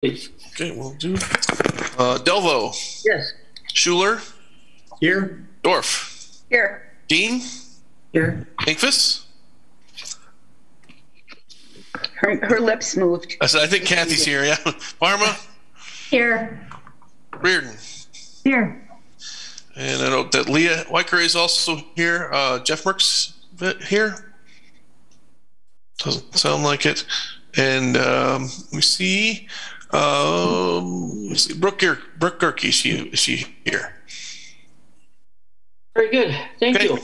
please. Okay, we'll do. Delvo. Yes. Schuler. Here. Dorf. Here. Dean. Here. Inkfus. Her lips moved. I said, I think Kathy's here. Yeah. Parma. Here. Reardon. Here. And I note that Leah Weicker is also here. Jeff Merck's here. Doesn't sound like it. And we see Brooke Gerke. Is she here? Very good. Thank Okay. you.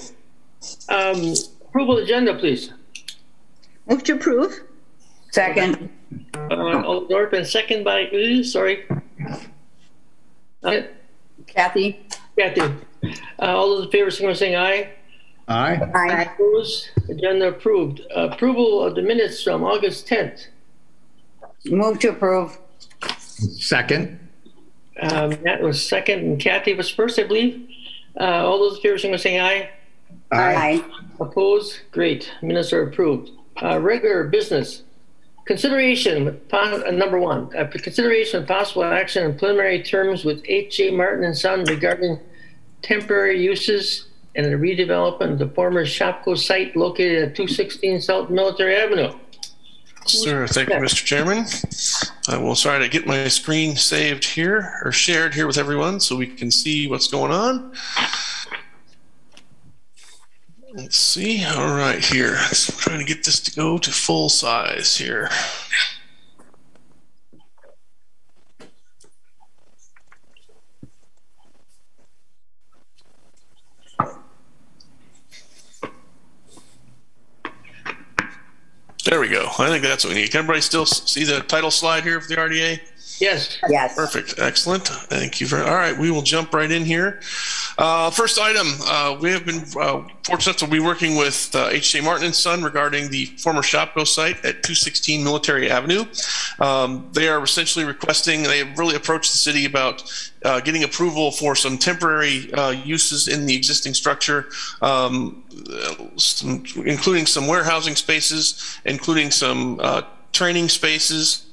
Approval agenda, please. Move to approve. Second. Dorf and second by, sorry. Kathy. Kathy. All those in favor, signal by saying aye. Aye. Aye. Opposed? Agenda approved. Approval of the minutes from August 10th. Move to approve. Second. Matt was second and Kathy was first, I believe. All those in favor, signal by saying aye. Aye. Opposed? Great. Minutes are approved. Regular business. Consideration, number one, consideration of possible action and preliminary terms with H.J. Martin and Son regarding temporary uses and the redevelopment of the former Shopko site located at 216 South Military Avenue. Sir, thank you, Mr. Chairman. I will try to get my screen saved here or shared here with everyone so we can see what's going on. Let's see. All right, here. So I'm trying to get this to go to full size here. There we go. I think that's what we need. Can everybody still see the title slide here for the RDA? Yes. Yes. Perfect. Excellent. Thank you. All right. We will jump right in here. First item, we have been fortunate to be working with H.J. Martin and Son regarding the former Shopko site at 216 Military Avenue. They are essentially requesting, they have really approached the city about getting approval for some temporary uses in the existing structure, including some warehousing spaces, including some training spaces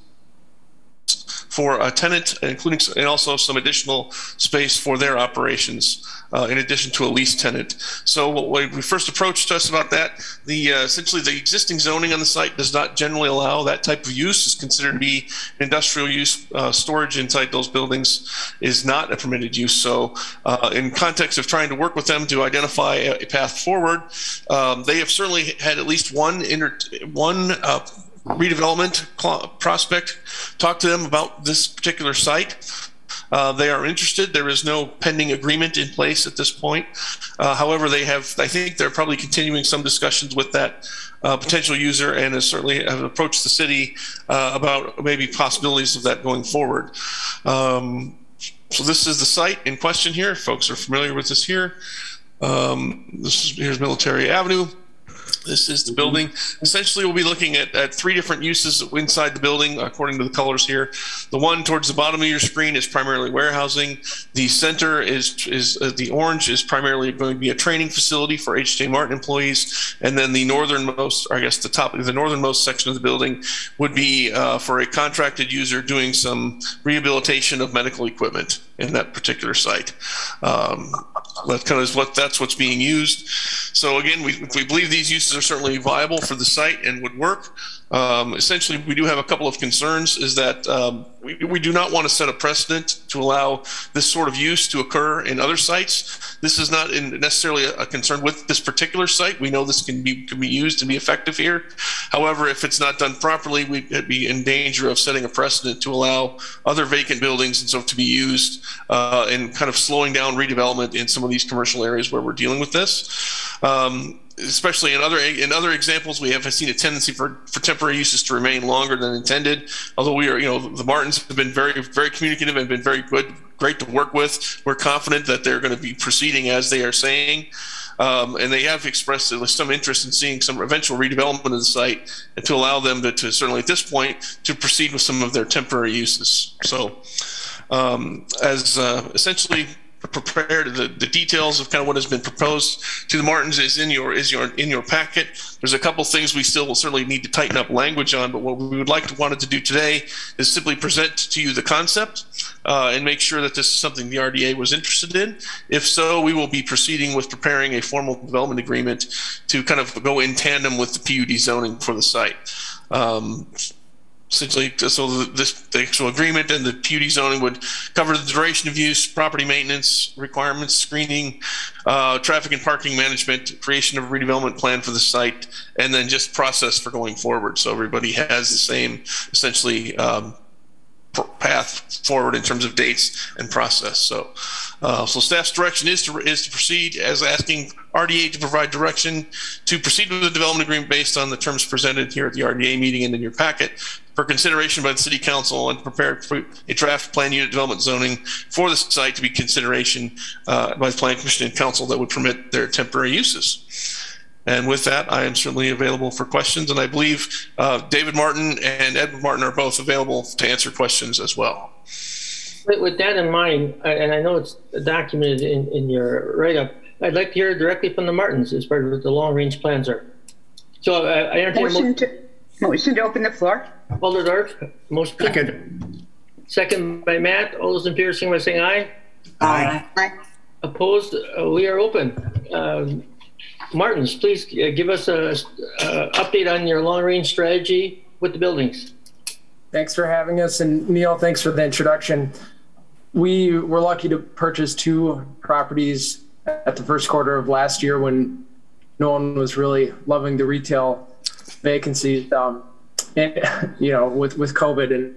for a tenant, including and also some additional space for their operations, in addition to a lease tenant. So when we first approached us about that, essentially the existing zoning on the site does not generally allow that type of use. It's considered to be industrial use. Storage inside those buildings is not a permitted use. So in context of trying to work with them to identify a path forward, they have certainly had at least one redevelopment prospect talk to them about this particular site. They are interested. There is no pending agreement in place at this point. However, I think they're probably continuing some discussions with that potential user, and certainly have approached the city about maybe possibilities of that going forward. So this is the site in question here. Folks are familiar with this here. Here's Military Avenue. This is the building. Essentially, we'll be looking at three different uses inside the building, according to the colors here. The one towards the bottom of your screen is primarily warehousing. The center is the orange is primarily going to be a training facility for H.J. Martin employees. And then the northernmost, or I guess the northernmost section of the building would be for a contracted user doing some rehabilitation of medical equipment in that particular site. That kind of that's what's being used. So again, we believe these uses are certainly viable for the site and would work. Essentially, we do have a couple of concerns, is that we do not want to set a precedent to allow this sort of use to occur in other sites. This is not necessarily a concern with this particular site. We know this can be used and be effective here. However, if it's not done properly, we'd be in danger of setting a precedent to allow other vacant buildings and so to be used and kind of slowing down redevelopment in some of these commercial areas where we're dealing with this. Especially in other examples, we have seen a tendency for temporary uses to remain longer than intended. Although the Martins have been very, very communicative and been very great to work with. We're confident that they're going to be proceeding as they are saying. And they have expressed some interest in seeing some eventual redevelopment of the site and to allow them to certainly at this point to proceed with some of their temporary uses. So essentially prepared. The details of kind of what has been proposed to the Martins is in your packet. There's a couple things we still will certainly need to tighten up language on, but what we would wanted to do today is simply present to you the concept and make sure that this is something the RDA was interested in. If so, we will be proceeding with preparing a formal development agreement to kind of go in tandem with the PUD zoning for the site. Essentially, so the actual agreement and the PUD zoning would cover the duration of use, property maintenance requirements, screening, traffic and parking management, creation of a redevelopment plan for the site, and then just process for going forward. So everybody has the same, essentially, path forward in terms of dates and process. So staff's direction is to proceed as asking RDA to provide direction to proceed with the development agreement based on the terms presented here at the RDA meeting and in your packet for consideration by the City Council and prepare a draft plan unit development zoning for the site to be consideration by the Plan Commission and Council that would permit their temporary uses. And with that, I am certainly available for questions. And I believe David Martin and Edward Martin are both available to answer questions as well. With that in mind, and I know it's documented in your write-up, I'd like to hear directly from the Martins as far as what the long-range plans are. So I entertain motion to open the floor. Alder motion. Second. Second by Matt. All those in favor, signify by saying aye. Aye. Opposed? We are open. Martins, please give us a update on your long-range strategy with the buildings. Thanks for having us. And Neil, thanks for the introduction. We were lucky to purchase 2 properties at the first quarter of last year when no one was really loving the retail vacancies, and, with COVID. And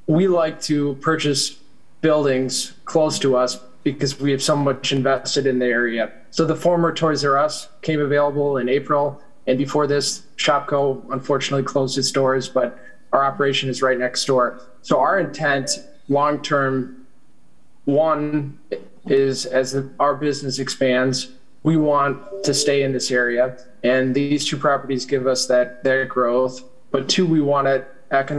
we like to purchase buildings close to us because we have so much invested in the area. So the former Toys R Us came available in April. And before this, Shopko unfortunately closed its doors, but our operation is right next door. So our intent long-term, one, is as our business expands, we want to stay in this area. And these 2 properties give us that growth. But 2, we want to have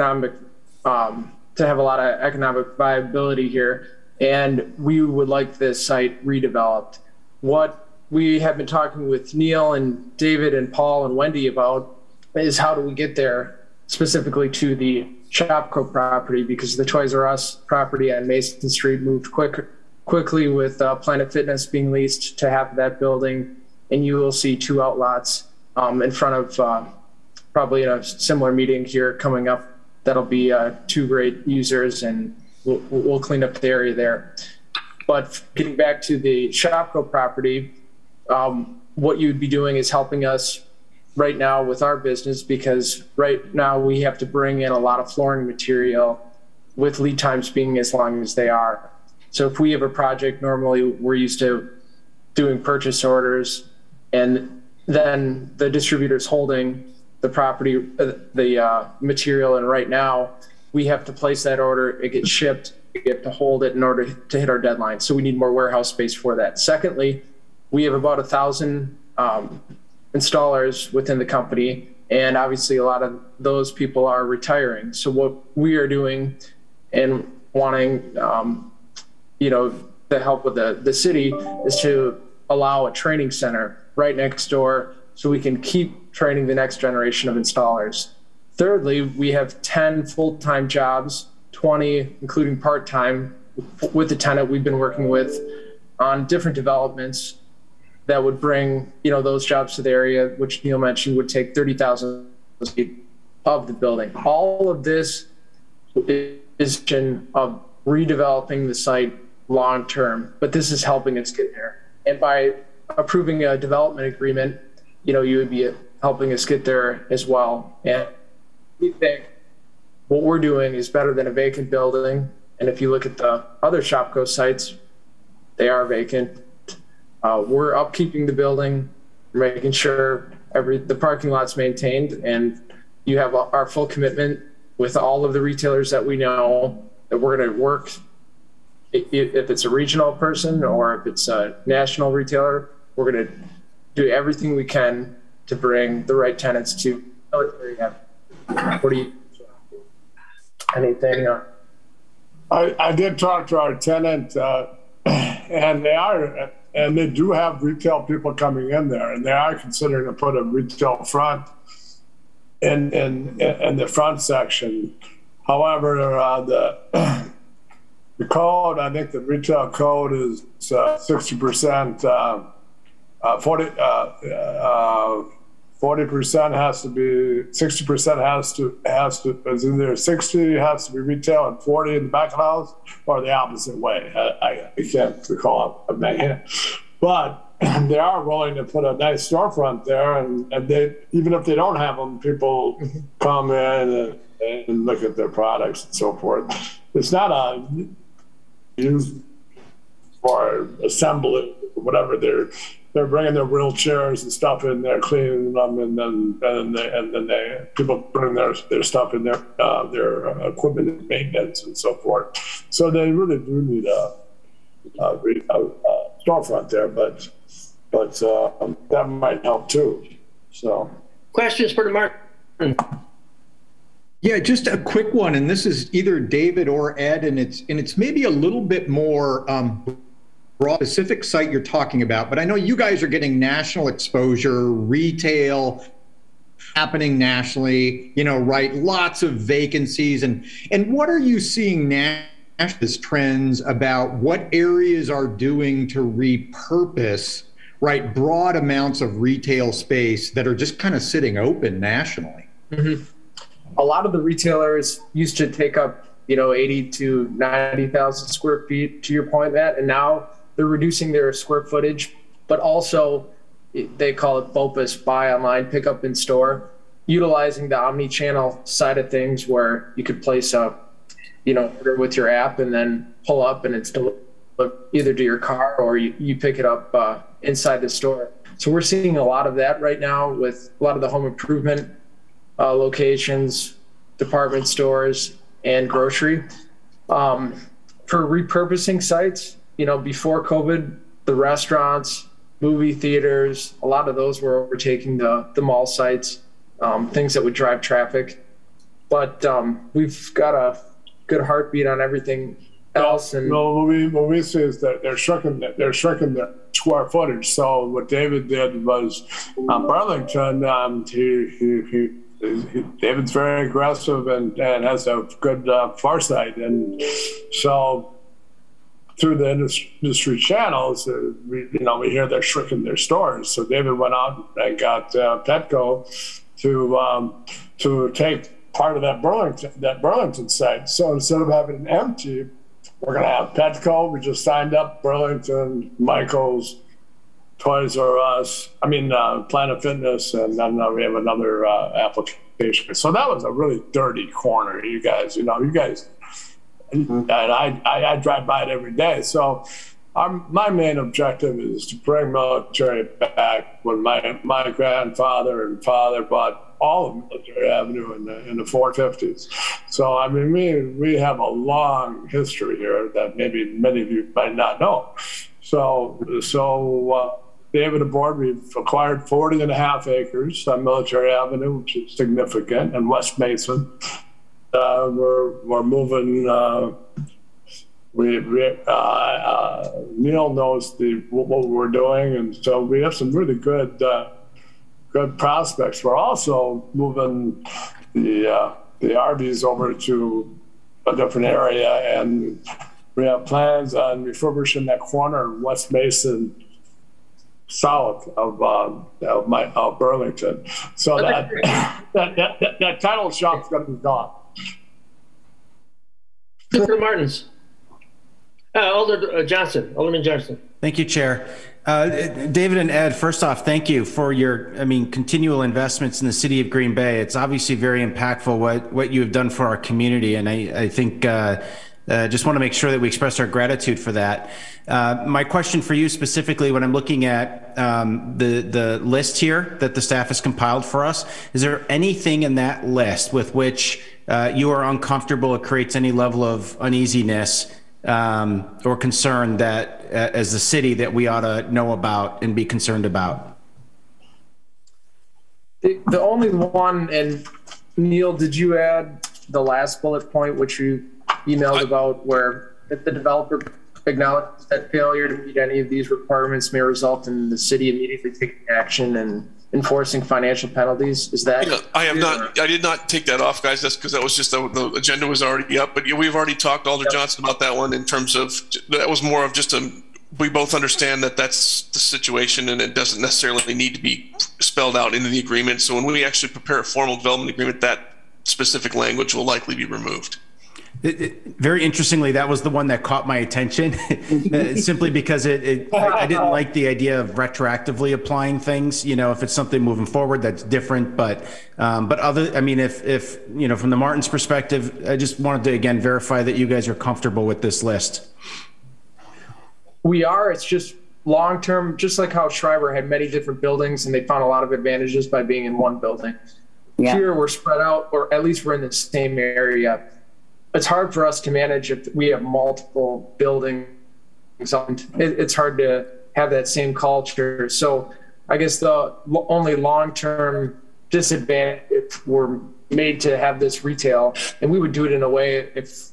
a lot of economic viability here. And we would like this site redeveloped. What we have been talking with Neil and David and Paul and Wendy about is how do we get there specifically to the Shopko property, because the Toys R Us property on Mason Street moved quickly with Planet Fitness being leased to half of that building. And you will see 2 outlots in front of probably in a similar meeting here coming up. That'll be 2 great users, and we'll clean up the area there. But getting back to the Shopko property, what you'd be doing is helping us right now with our business, because right now we have to bring in a lot of flooring material with lead times being as long as they are. So if we have a project, normally we're used to doing purchase orders and then the distributor's holding the property, the material. And right now we have to place that order, it gets shipped, we have to hold it in order to hit our deadline. So we need more warehouse space for that. Secondly, we have about 1,000 installers within the company, and obviously a lot of those people are retiring. So what we are doing and wanting, the help with the city is to allow a training center right next door so we can keep training the next generation of installers. Thirdly, we have 10 full-time jobs, 20 including part-time with the tenant we've been working with on different developments that would bring, those jobs to the area, which Neil mentioned would take 30,000 feet of the building. All of this is of redeveloping the site long-term, but this is helping us get there. And by approving a development agreement, you would be helping us get there as well. And we think what we're doing is better than a vacant building. And if you look at the other Shopko sites, they are vacant. We're upkeeping the building, making sure the parking lot's maintained, and you have our full commitment with all of the retailers that we know that we're going to work. If it's a regional person or if it's a national retailer, we're going to do everything we can to bring the right tenants to military. What do you? Anything? I did talk to our tenant and they do have retail people coming in there, and they are considering to put a retail front in the front section. However, the code, I think the retail code is 60%, 40% has to be, 60% has to is either 60 has to be retail and 40 in the back of the house, or the opposite way. I can't recall up my hand, but they are willing to put a nice storefront there, and they, even if they don't have them, people come in and look at their products and so forth. It's not a used for assembly, whatever. They're bringing their wheelchairs and stuff in there, cleaning them, and then people bring their stuff in their equipment and maintenance and so forth. So they really do need a storefront there, but that might help too. So questions for the Martin? Yeah, just a quick one, and this is either David or Ed, and it's maybe a little bit more broad, specific site you're talking about, but I know you guys are getting national exposure, retail happening nationally, right? Lots of vacancies, and what are you seeing now as trends about what areas are doing to repurpose, right, broad amounts of retail space that are just kind of sitting open nationally? Mm-hmm. A lot of the retailers used to take up, 80 to 90,000 square feet, to your point, Matt, and now they're reducing their square footage, but also they call it BOPUS, buy online, pick up in store, utilizing the omni-channel side of things where you could place a, order with your app and then pull up and it's delivered either to your car or you pick it up inside the store. So we're seeing a lot of that right now with a lot of the home improvement locations, department stores, and grocery. For repurposing sites, before COVID, the restaurants, movie theaters, a lot of those were overtaking the mall sites, things that would drive traffic. But we've got a good heartbeat on everything else. And what we see is that they're shrinking their square footage. So what David did was Burlington. David's very aggressive and has a good foresight, and so through the industry channels, we hear they're shrinking their stores. So David went out and got Petco to take part of that Burlington site. So instead of having it empty, we're going to have Petco. We just signed up Burlington, Michael's, Toys R Us, Planet Fitness, and then we have another application. So that was a really dirty corner, you guys. And I drive by it every day. So my main objective is to bring military back. When my grandfather and father bought all of Military Avenue in the 450s. So we have a long history here that maybe many of you might not know. So David and board, we've acquired 40 and a half acres on Military Avenue, which is significant, and West Mason. We're moving. Neil knows what we're doing, and so we have some really good prospects. We're also moving the RVs over to a different area, and we have plans on refurbishing that corner in West Mason, south of Burlington. So that title shop's going to be gone. Super Martins. Alderman Johnson. Thank you, Chair. David and Ed, first off, thank you for your, continual investments in the city of Green Bay. It's obviously very impactful what you have done for our community, and I think just want to make sure that we express our gratitude for that. My question for you specifically, when I'm looking at the list here that the staff has compiled for us, is there anything in that list with which you are uncomfortable, it creates any level of uneasiness or concern that as a city that we ought to know about and be concerned about? The only one, and Neil, did you add the last bullet point, which you emailed about, where if the developer acknowledges that failure to meet any of these requirements may result in the city immediately taking action and enforcing financial penalties. Is that? Yeah, I did not take that off, guys. That's because that was just the agenda was already up. But we've already talked, Alder Johnson, about that one in terms of that was more of just we both understand that that's the situation and it doesn't necessarily need to be spelled out into the agreement. So when we actually prepare a formal development agreement, that specific language will likely be removed. Very interestingly, that was the one that caught my attention, simply because I didn't like the idea of retroactively applying things. You know, if it's something moving forward, that's different. But I mean, if you know, from the Martins' perspective, I just wanted to again verify that you guys are comfortable with this list. We are. It's just long term, just like how Schreiber had many different buildings, and they found a lot of advantages by being in one building. Yeah. Here, we're spread out, or at least we're in the same area. It's hard for us to manage if we have multiple buildings. It's hard to have that same culture. So I guess the only long-term disadvantage if we're made to have this retail, and we would do it in a way if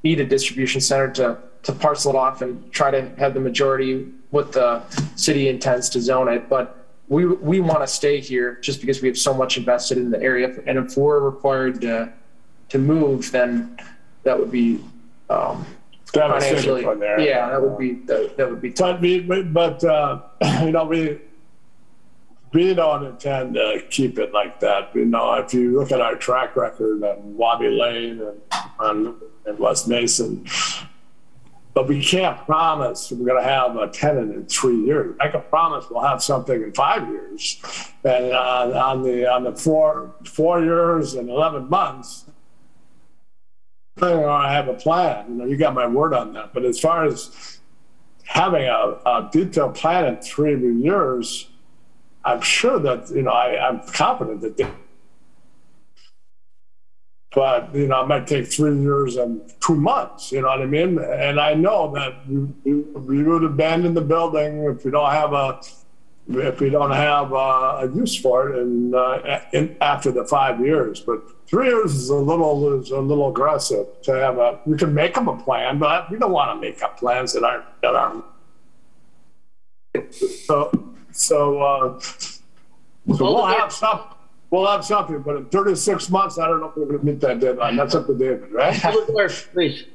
need a distribution center to parcel it off and try to have the majority what the city intends to zone it. But we want to stay here just because we have so much invested in the area. And if we're required to move, then that would be financially, yeah, that would be tough. But you know, we don't intend to keep it like that. You know, if you look at our track record on Wabi Lane and West Mason, but we can't promise we're going to have a tenant in 3 years. I can promise we'll have something in 5 years, and on the 4 years and 11 months. I have a plan. You know, you got my word on that. But as far as having a detailed plan in 3 years, I'm sure that, you know, I'm confident that but, you know, it might take 3 years and 2 months, you know what I mean? And I know that we would abandon the building if we don't have a use for it and after the 5 years. But 3 years is a little aggressive to have we can make them a plan, but we don't want to make up plans that aren't. So we'll have something, but in 36 months, I don't know if we're going to meet that deadline. That's up to David, right? Please.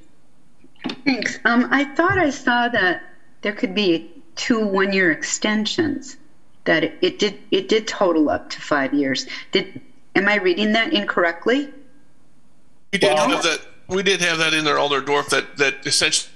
Thanks. I thought I saw that there could be 2 1-year extensions. That it did total up to 5 years. Am I reading that incorrectly? We did have that. We did have that in there, Alderdorf. That essentially,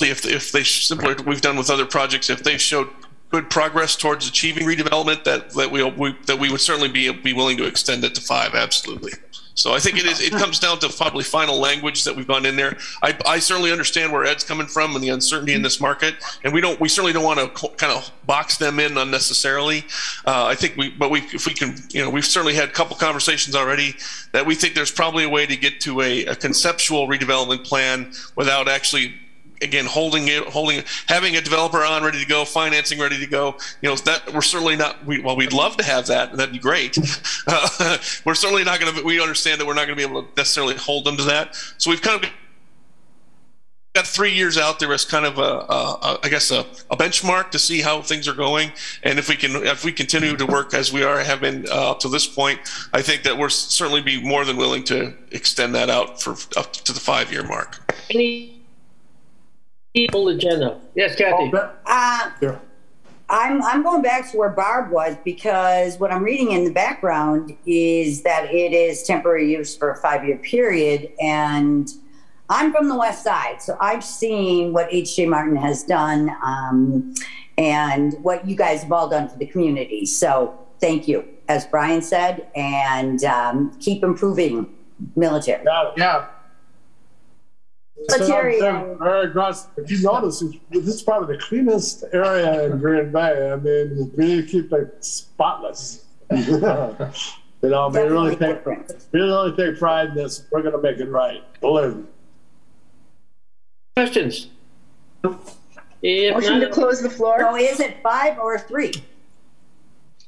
if they simply we've done with other projects, if they've showed good progress towards achieving redevelopment, that we would certainly be willing to extend it to 5. Absolutely. So I think it comes down to probably final language that we've gone in there. I certainly understand where Ed's coming from and the uncertainty in this market, and we certainly don't want to kind of box them in unnecessarily. I think if we can, you know, we've certainly had a couple conversations already that we think there's probably a way to get to a conceptual redevelopment plan without actually, again, having a developer on ready to go, financing ready to go. You know, that we're certainly not. We'd love to have that. That'd be great. We're certainly not going to. We understand that we're not going to be able to necessarily hold them to that. So we've kind of got 3 years out there as kind of I guess a benchmark to see how things are going. And if we continue to work as we have been up to this point, I think that we'll certainly be more than willing to extend that out for up to the 5-year mark. Full agenda. Yes, Kathy. I'm going back to where Barb was, because what I'm reading in the background is that it is temporary use for a 5-year period. And I'm from the West Side, so I've seen what H.J. Martin has done and what you guys have all done for the community. So thank you, as Brian said, and keep improving military. Yeah. Very aggressive. If you notice, this is probably the cleanest area in Green Bay. I mean, we keep it spotless. You know, we really take pride in this. We're going to make it right. Believe me. Questions? Motion to close the floor. So is it 5 or 3?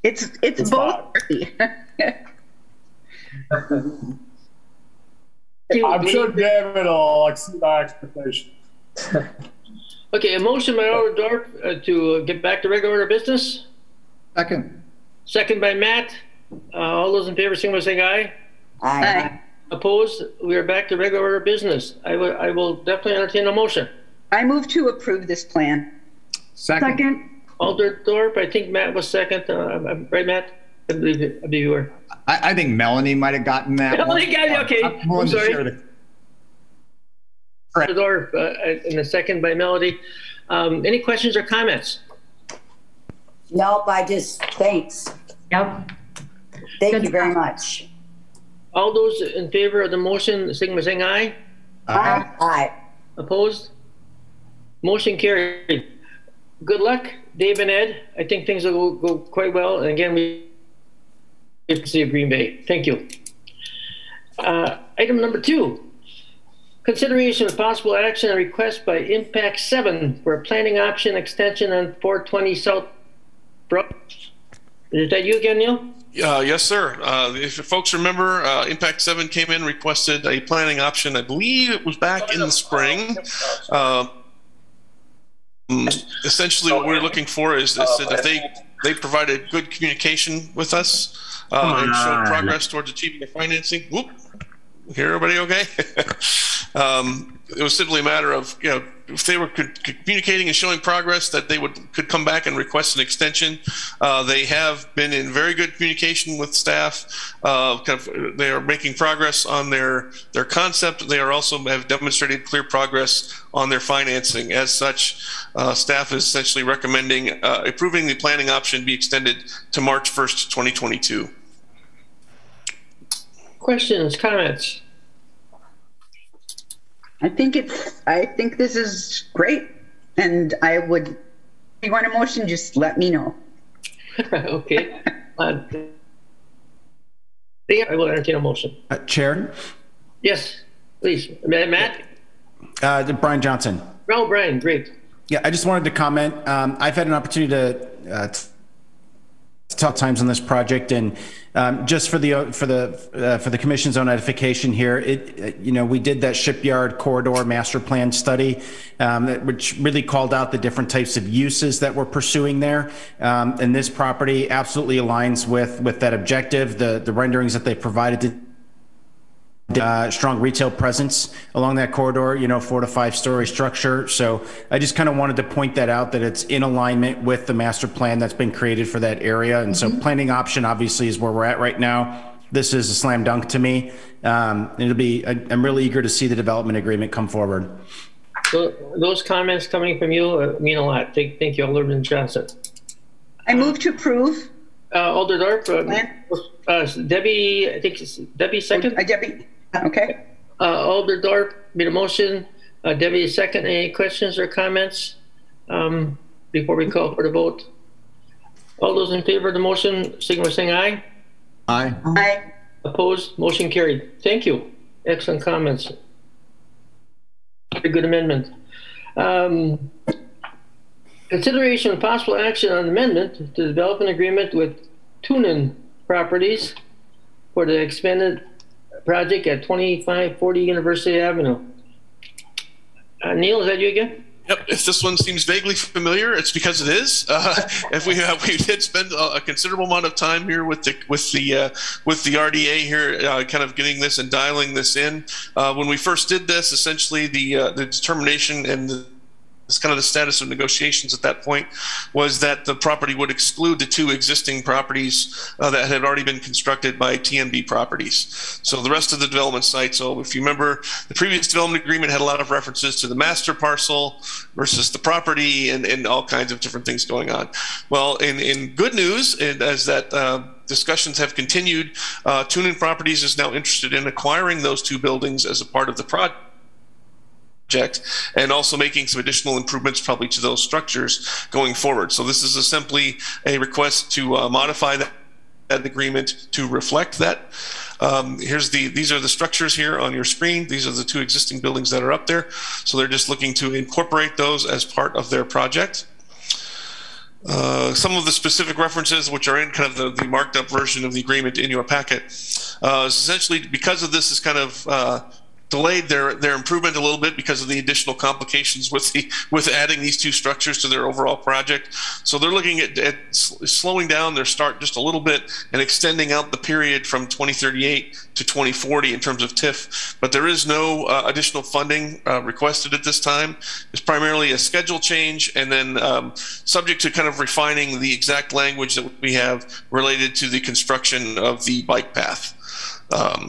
It's both. I'm sure David will exceed our expectations. Okay, a motion by Alder Dorf to get back to regular order of business. Second. Second by Matt. All those in favor, signify by saying aye. Aye. Opposed? We are back to regular order of business. I will definitely entertain a motion. I move to approve this plan. Second. Alder Dorf, I think Matt was second. Right, Matt? I believe you were. I think Melanie might have gotten that. Melanie got it, okay. I'm sorry. Correct. Dorf, and a second by Melody. Any questions or comments? Nope, thanks. Yep. Thank you very much. All those in favor of the motion, signify by saying aye. Aye. Aye. Opposed? Motion carried. Good luck, Dave and Ed. I think things will go quite well. And again, we have to see Green Bay. Thank you. Item number 2. Consideration of possible action and request by Impact 7 for a planning option extension on 420 South Brook. Is that you again, Neil? Yes, sir. If folks remember, Impact 7 came in, requested a planning option. I believe it was back in the spring. Essentially, what we're looking for is that if they provided good communication with us and showed progress towards achieving the financing. Whoop. Hear everybody okay? It was simply a matter of, if they were communicating and showing progress, that they could come back and request an extension. They have been in very good communication with staff. They are making progress on their concept. They are also have demonstrated clear progress on their financing. As such, staff is essentially recommending approving the planning option be extended to March 1st, 2022. Questions, comments? I think this is great, and if you want a motion, just let me know. Okay. I will entertain a motion. Chair? Yes, please. Matt? Brian Johnson. Oh, Brian, great. Yeah, I just wanted to comment. I've had an opportunity to talk times on this project, and just for the commission's own edification here, we did that shipyard corridor master plan study, which really called out the different types of uses that we're pursuing there. And this property absolutely aligns with that objective. The renderings that they provided strong retail presence along that corridor, 4 to 5 story structure. So I just kind of wanted to point that out, that it's in alignment with the master plan that's been created for that area. And so planning option obviously is where we're at right now. This is a slam dunk to me. I'm really eager to see the development agreement come forward. So those comments coming from you mean a lot. Thank you, Alderman Johnson. I move to approve. Alder Dorf, Debbie, I think it's Debbie second. Debbie, okay. Alder Dorf made a motion. Debbie second. Any questions or comments before we call for the vote? All those in favor of the motion, signify by saying aye. Aye. Aye. Opposed? Motion carried. Thank you. Excellent comments. Very good amendment. Consideration of possible action on amendment to develop an agreement with Tunin Properties for the expanded project at 2540 University Avenue. Neil, is that you again? Yep. If this one seems vaguely familiar, it's because it is. We did spend a considerable amount of time here with the RDA here, kind of getting this and dialing this in. When we first did this, essentially the determination and it's kind of the status of negotiations at that point was that the property would exclude the 2 existing properties that had already been constructed by TMB properties. So the rest of the development site. So if you remember, the previous development agreement had a lot of references to the master parcel versus the property and all kinds of different things going on. Well, in good news, as that discussions have continued, Tunin Properties is now interested in acquiring those 2 buildings as a part of the project, and also making some additional improvements probably to those structures going forward. So this is simply a request to modify that agreement to reflect that. These are the structures here on your screen. These are the 2 existing buildings that are up there. So they're just looking to incorporate those as part of their project. Some of the specific references, which are in kind of the marked up version of the agreement in your packet, essentially because of this is kind of delayed their improvement a little bit because of the additional complications with adding these two structures to their overall project. So they're looking at slowing down their start just a little bit and extending out the period from 2038 to 2040 in terms of TIF. But there is no additional funding requested at this time. It's primarily a schedule change, and then subject to kind of refining the exact language that we have related to the construction of the bike path.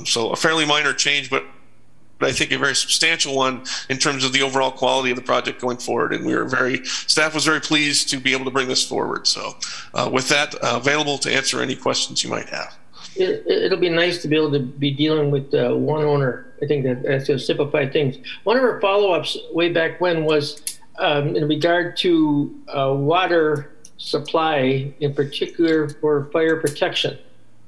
So a fairly minor change, but I think a very substantial one in terms of the overall quality of the project going forward. And staff was very pleased to be able to bring this forward. So with that, available to answer any questions you might have. It'll be nice to be able to be dealing with one owner. I think that's going to simplify things. One of our follow-ups way back when was in regard to water supply, in particular for fire protection.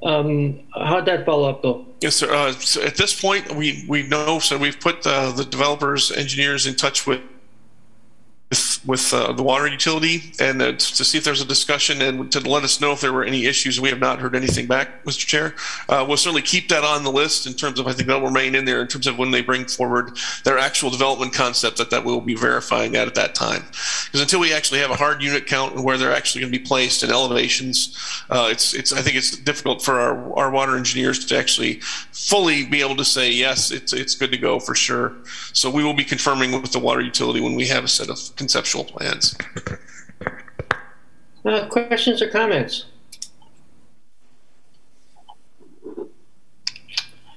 How'd that follow up though? Yes, sir. So at this point, we know, so we've put the developers, engineers in touch with the water utility, and to see if there's a discussion and to let us know if there were any issues. We have not heard anything back, Mr. Chair. We'll certainly keep that on the list in terms of, I think that'll remain in there in terms of when they bring forward their actual development concept that we'll be verifying at that time. Because until we actually have a hard unit count and where they're actually going to be placed in elevations, I think it's difficult for our water engineers to actually fully be able to say, yes, it's good to go for sure. So we will be confirming with the water utility when we have a set of conceptual plans. Questions or comments?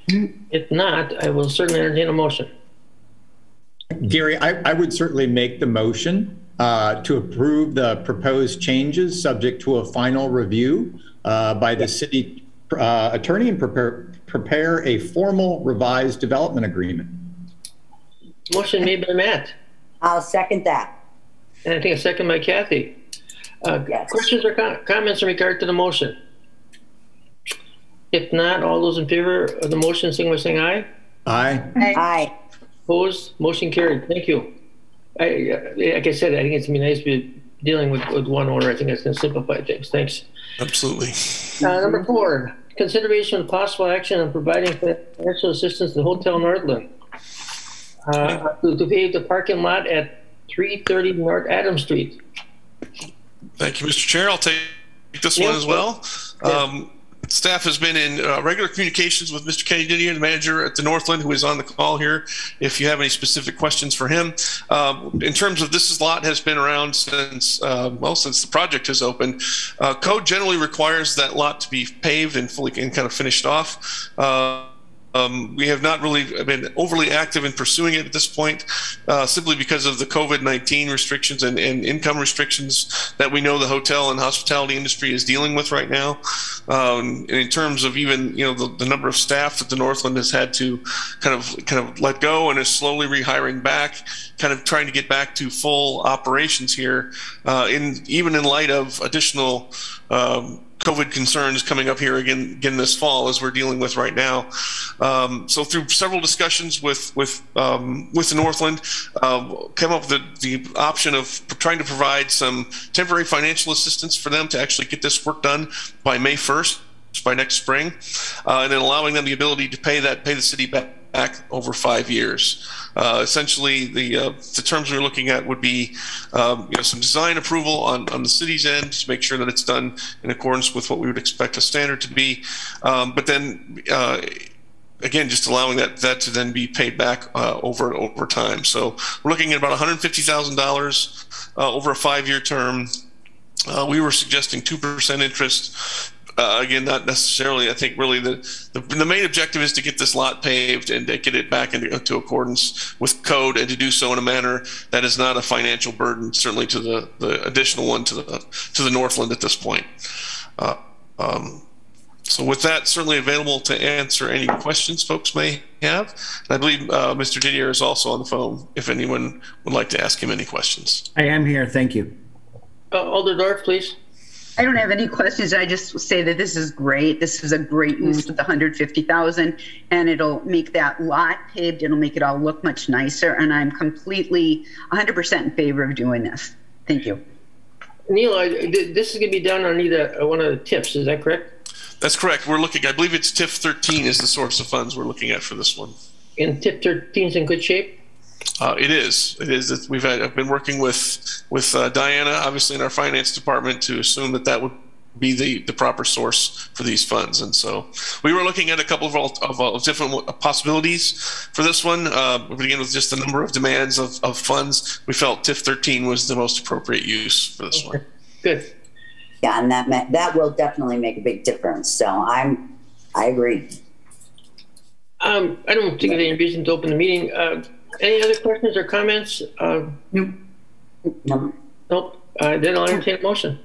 If not, I will certainly entertain a motion. Gary, I would certainly make the motion to approve the proposed changes subject to a final review by the city attorney and prepare a formal revised development agreement. Motion made by Matt. I'll second that. And I think a second by Kathy. Yes. Questions or comments in regard to the motion? If not, all those in favor of the motion, signify by saying aye. Aye. Aye. Opposed? Motion carried. Thank you. Like I said, I think it's going to be nice to be dealing with one owner. I think it's going to simplify things. Thanks. Absolutely. Number 4, consideration of possible action on providing financial assistance to Hotel Northland to pave the parking lot at 330 North Adams Street. Thank you, Mr. Chair. I'll take this one as well. Staff has been in regular communications with Mr. Kenny Didier, the manager at the Northland, who is on the call here, if you have any specific questions for him. In terms of this lot has been around since the project has opened. Code generally requires that lot to be paved and fully and kind of finished off. We have not really been overly active in pursuing it at this point, simply because of the COVID-19 restrictions and income restrictions that we know the hotel and hospitality industry is dealing with right now. In terms of even the number of staff that the Northland has had to kind of let go and is slowly rehiring back, kind of trying to get back to full operations here, even in light of additional COVID concerns coming up here again this fall, as we're dealing with right now. So through several discussions with the Northland, came up with the option of trying to provide some temporary financial assistance for them to actually get this work done by May 1st, by next spring, and then allowing them the ability to pay the city back over 5 years. Essentially, the terms we're looking at would be some design approval on the city's end to make sure that it's done in accordance with what we would expect a standard to be, but then again, just allowing that to then be paid back over time. So we're looking at about $150,000 over a 5-year term. We were suggesting 2% interest. Again, not necessarily. I think really the main objective is to get this lot paved and get it back into accordance with code, and to do so in a manner that is not a financial burden, certainly to the additional one to the Northland at this point. So with that, certainly available to answer any questions folks may have. And I believe Mr. Didier is also on the phone if anyone would like to ask him any questions. I am here. Thank you. Alder Dorf, please. I don't have any questions. I just say that this is great. This is a great use of the $150,000, and it'll make that lot paved. It'll make it all look much nicer, and I'm completely 100% in favor of doing this. Thank you. Neil, this is going to be done on either one of the TIFs. Is that correct? That's correct. We're looking, I believe it's TIF 13 is the source of funds we're looking at for this one. in TIP 13's in good shape? It is. I've been working with Diana, obviously in our finance department, to assume that would be the proper source for these funds. And so we were looking at a couple of different possibilities for this one. We began with just the number of demands of funds. We felt TIF 13 was the most appropriate use for this one. Good. Yeah, and that will definitely make a big difference. So I agree. I don't think of any reason to open the meeting. Any other questions or comments? No. Nope. Then I'll entertain a motion.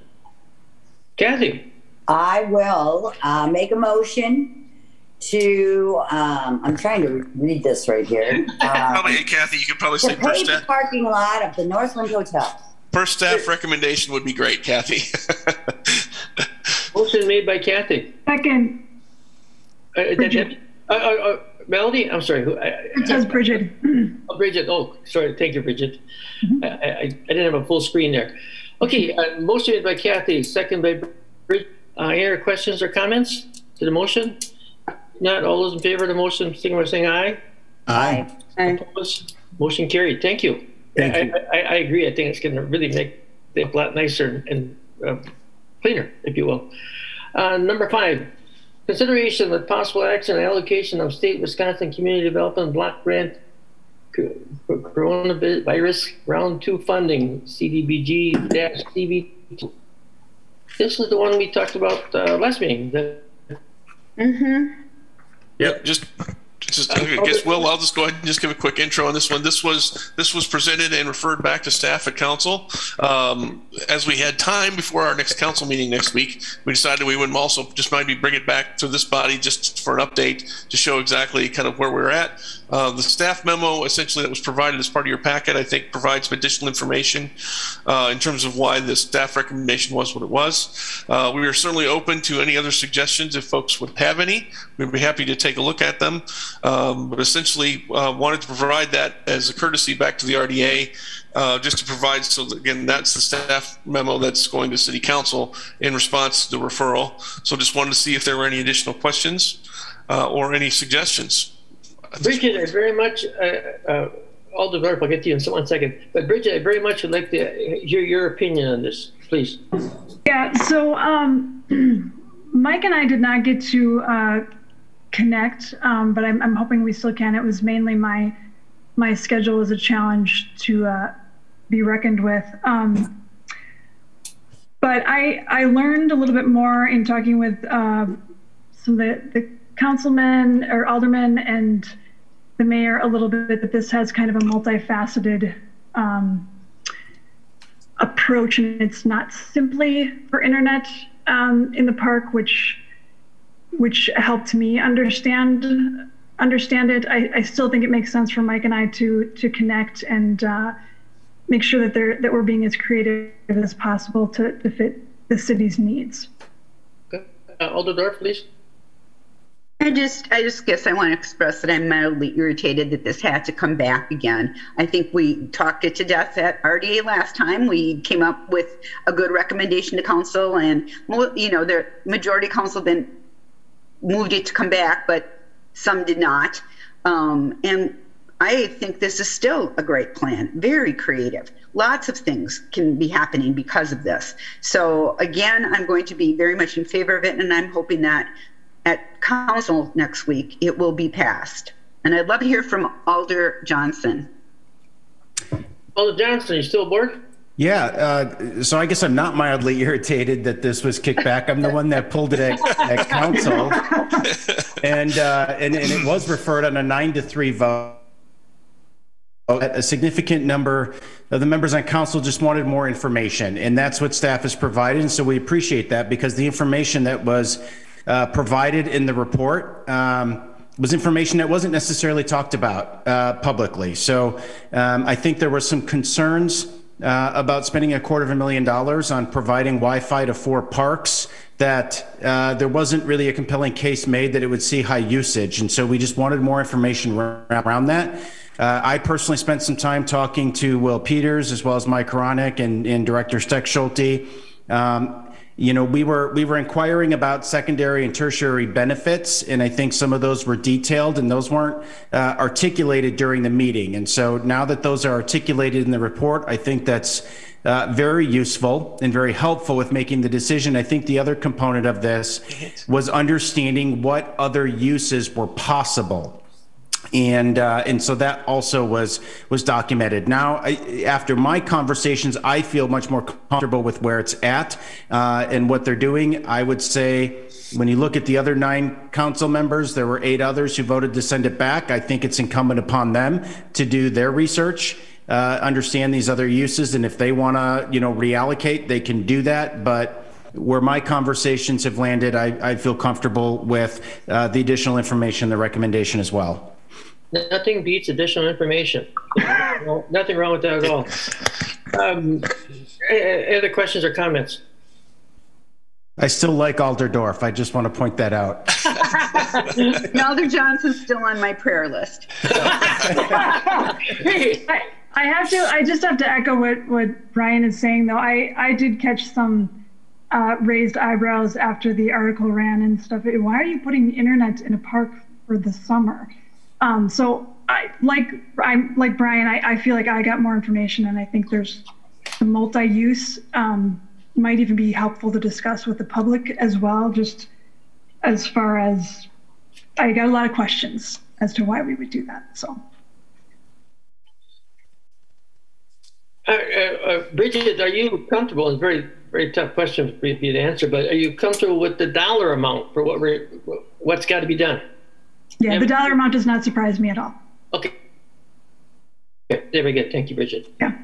Kathy. I will make a motion to, I'm trying to read this right here. Hey, Kathy, you could probably say per staff. The parking lot of the Northland Hotel. Per staff recommendation would be great, Kathy. Motion made by Kathy. Second. Melody? I'm sorry. It says Bridget. Oh, Bridget. Oh, sorry. Thank you, Bridget. I didn't have a full screen there. Okay, motion made by Kathy, second by Bridget. Any other questions or comments to the motion? Not all those in favor of the motion, signify by saying aye. Aye. Opposed? Motion carried. Thank you. Thank you. I agree. I think it's going to really make it a lot nicer and cleaner, if you will. Number 5, consideration with possible action and allocation of state Wisconsin Community Development Block Grant Coronavirus Round 2 funding, CDBG-CB2. This is the one we talked about last meeting. Yep. I guess, Will, I'll just go ahead and just give a quick intro on this one. This was presented and referred back to staff at council. As we had time before our next council meeting next week, we decided we would also just maybe bring it back to this body just for an update to show exactly kind of where we're at. The staff memo essentially that was provided as part of your packet, I think, provides some additional information in terms of why the staff recommendation was what it was. We are certainly open to any other suggestions if folks would have any. We'd be happy to take a look at them. But essentially wanted to provide that as a courtesy back to the RDA, just to provide, so that, again, that's the staff memo that's going to City Council in response to the referral. So just wanted to see if there were any additional questions or any suggestions. Bridget, I very much, Alder, I'll get to you in 1 second, but Bridget, I very much would like to hear your opinion on this, please. Yeah, so Mike and I did not get to connect, but I'm hoping we still can. It was mainly my schedule was a challenge to be reckoned with. But I learned a little bit more in talking with some of the councilmen or aldermen and the mayor a little bit, that this has kind of a multifaceted approach, and it's not simply for internet in the park, which helped me understand it. I still think it makes sense for Mike and I to connect and make sure that we're being as creative as possible to fit the city's needs. Okay. Alder, please. I just guess I want to express that I'm mildly irritated that this had to come back again. I think we talked it to death at RDA last time. We came up with a good recommendation to council, and the majority council then moved it to come back, but some did not. And I think this is still a great plan, very creative. Lots of things can be happening because of this. So again, I'm going to be very much in favor of it, and I'm hoping that at council next week, it will be passed. And I'd love to hear from Alder Johnson. Alder Johnson, you still aboard? Yeah, so I guess I'm not mildly irritated that this was kicked back. I'm the one that pulled it at council, and it was referred on a 9-3 vote. A significant number of the members on council just wanted more information, and that's what staff has provided. And so we appreciate that, because the information that was provided in the report was information that wasn't necessarily talked about publicly. So I think there were some concerns about spending $250,000 on providing Wi-Fi to 4 parks, that there wasn't really a compelling case made that it would see high usage. And so we just wanted more information around that. I personally spent some time talking to Will Peters as well as Mike Koronic and Director Steck Schulte. you know, we were inquiring about secondary and tertiary benefits, and I think some of those were detailed and those weren't articulated during the meeting. And so now that those are articulated in the report, I think that's very useful and very helpful with making the decision. I think the other component of this was understanding what other uses were possible. And so that also was documented. Now, after my conversations, I feel much more comfortable with where it's at and what they're doing. I would say when you look at the other 9 council members, there were 8 others who voted to send it back. I think it's incumbent upon them to do their research, understand these other uses, and if they want to, you know, reallocate, they can do that. But where my conversations have landed, I feel comfortable with the additional information, the recommendation as well. Nothing beats additional information. No, nothing wrong with that at all. Other questions or comments? I still like Alderdorf. I just want to point that out. Alder Johnson's still on my prayer list. I just have to echo what Brian is saying, though. I did catch some raised eyebrows after the article ran and stuff. Why are you putting the internet in a park for the summer? So like Brian, I feel like I got more information, and I think there's the multi-use might even be helpful to discuss with the public as well, just as far as I got a lot of questions as to why we would do that. So Bridget, are you comfortable? It's a very, very tough question for you to answer, but are you comfortable with the dollar amount for what's got to be done? Yeah, the dollar amount does not surprise me at all. Okay. Very good. Thank you, Bridget. Yeah.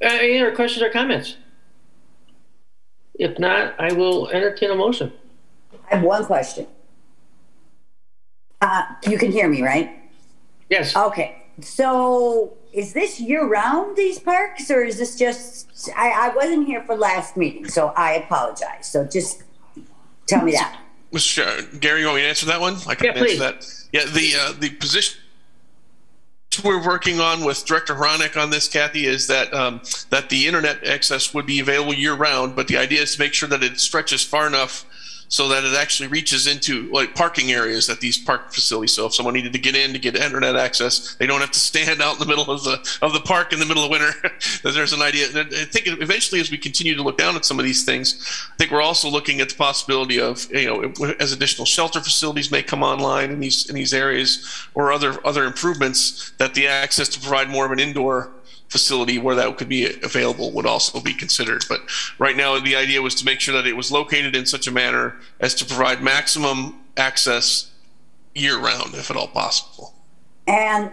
Any other questions or comments? If not, I will entertain a motion. I have one question. You can hear me, right? Yes. Okay. So is this year-round, these parks, or is this just, I wasn't here for last meeting, so I apologize. So just tell me that. Mr. Gary, you want me to answer that one? I can answer that. Yeah, the position we're working on with Director Hronik on this, Kathy, is that that the internet access would be available year-round, but the idea is to make sure that it stretches far enough so that it actually reaches into like parking areas at these park facilities. So if someone needed to get in to get internet access, they don't have to stand out in the middle of the park in the middle of winter. There's an idea. And I think eventually, as we continue to look down at some of these things, I think we're also looking at the possibility of, you know, as additional shelter facilities may come online in these areas, or other improvements, that the access to provide more of an indoor facility where that could be available would also be considered. But right now, the idea was to make sure that it was located in such a manner as to provide maximum access year-round, if at all possible. And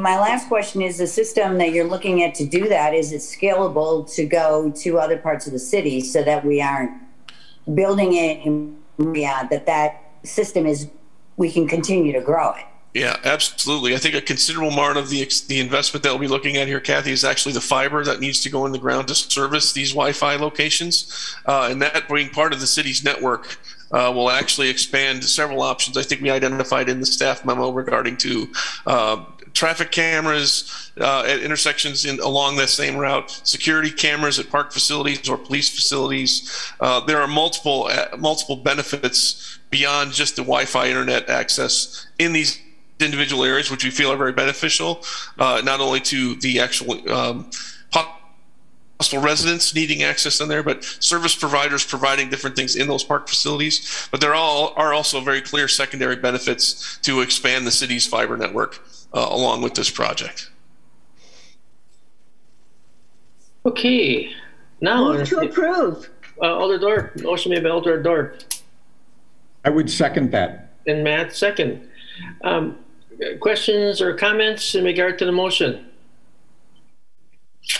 my last question is, the system that you're looking at to do that, is it scalable to go to other parts of the city so that we aren't building it in that system is, we can continue to grow it? Yeah, absolutely. I think a considerable part of the investment that we'll be looking at here, Kathy, is actually the fiber that needs to go in the ground to service these Wi-Fi locations. And that being part of the city's network will actually expand several options. I think we identified in the staff memo regarding to traffic cameras at intersections along that same route, security cameras at park facilities or police facilities. There are multiple benefits beyond just the Wi-Fi internet access in these individual areas, which we feel are very beneficial, not only to the actual possible residents needing access in there, but service providers providing different things in those park facilities. But there are also very clear secondary benefits to expand the city's fiber network along with this project. Okay, now Move to approve. Alder Dorf, motion made by Alder Dorf. I would second that. And Matt, second. Questions or comments in regard to the motion?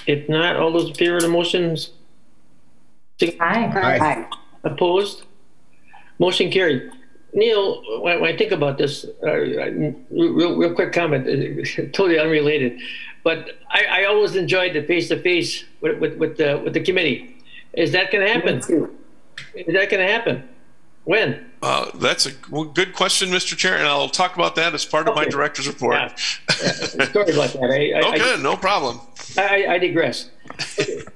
If not, all those in favor of the motion? Aye. Opposed? Motion carried. Neil, when I think about this, real quick comment, totally unrelated, but I always enjoyed the face-to-face with the committee. Is that going to happen? Is that going to happen? When? That's a good question, Mr. Chair, and I'll talk about that as part of my director's report. Yeah. Sorry about that. No problem. I digress.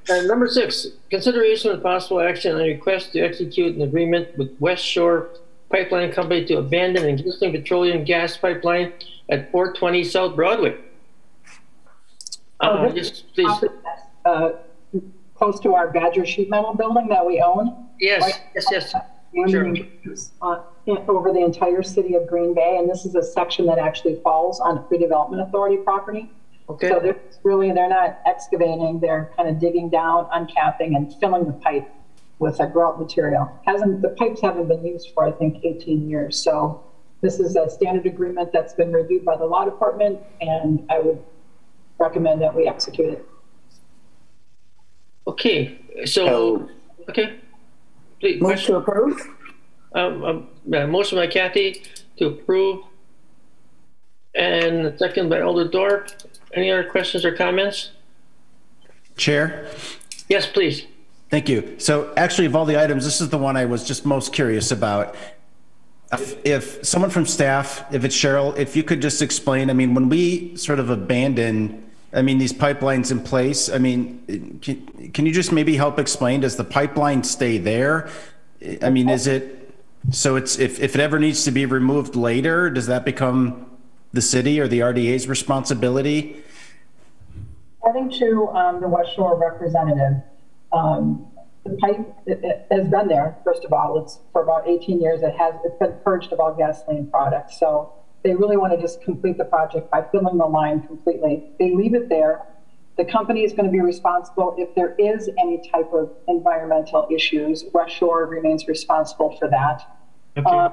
Number 6, consideration of possible action on a request to execute an agreement with West Shore Pipeline Company to abandon an existing petroleum gas pipeline at 420 South Broadway. Yes, please. Close to our Badger Sheet Metal building that we own. Yes, right? yes. Sure. Over the entire city of Green Bay, and this is a section that actually falls on Redevelopment Authority property. Okay. So they're not excavating, they're kind of digging down, uncapping, and filling the pipe with a grout material. The pipes haven't been used for, I think, 18 years. So this is a standard agreement that's been reviewed by the law department, and I would recommend that we execute it. Okay, so, okay. Please, Move to approve. Motion by Kathy to approve, and second by Alder Dorf. Any other questions or comments? Chair? Yes, please. Thank you. So actually, of all the items, this is the one I was just most curious about. If someone from staff, if it's Cheryl, if you could just explain, I mean, when we sort of abandon, I mean, these pipelines in place, I mean, can you just maybe help explain, does the pipeline stay there? I mean, is it, so it's, if it ever needs to be removed later, does that become the city or the RDA's responsibility? According to the West Shore representative, the pipe it has been there. First of all, it's for about 18 years. It's been purged of all gasoline products. So they really want to just complete the project by filling the line completely. They leave it there. The company is going to be responsible if there is any type of environmental issues. West Shore remains responsible for that. Okay.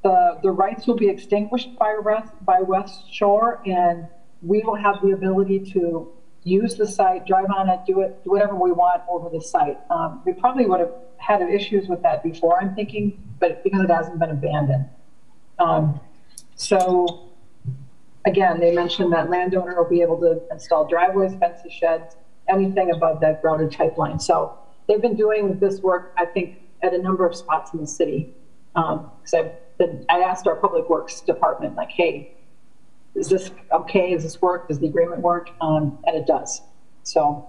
The rights will be extinguished by West Shore, and we will have the ability to use the site, drive on it, do whatever we want over the site. We probably would have had issues with that before, I'm thinking, but because it hasn't been abandoned. So again, they mentioned that landowner will be able to install driveways, fences, sheds, anything above that grouted pipeline. So they've been doing this work, I think, at a number of spots in the city. Because I asked our public works department, like, hey, is this okay? Does this work? Does the agreement work? And it does. So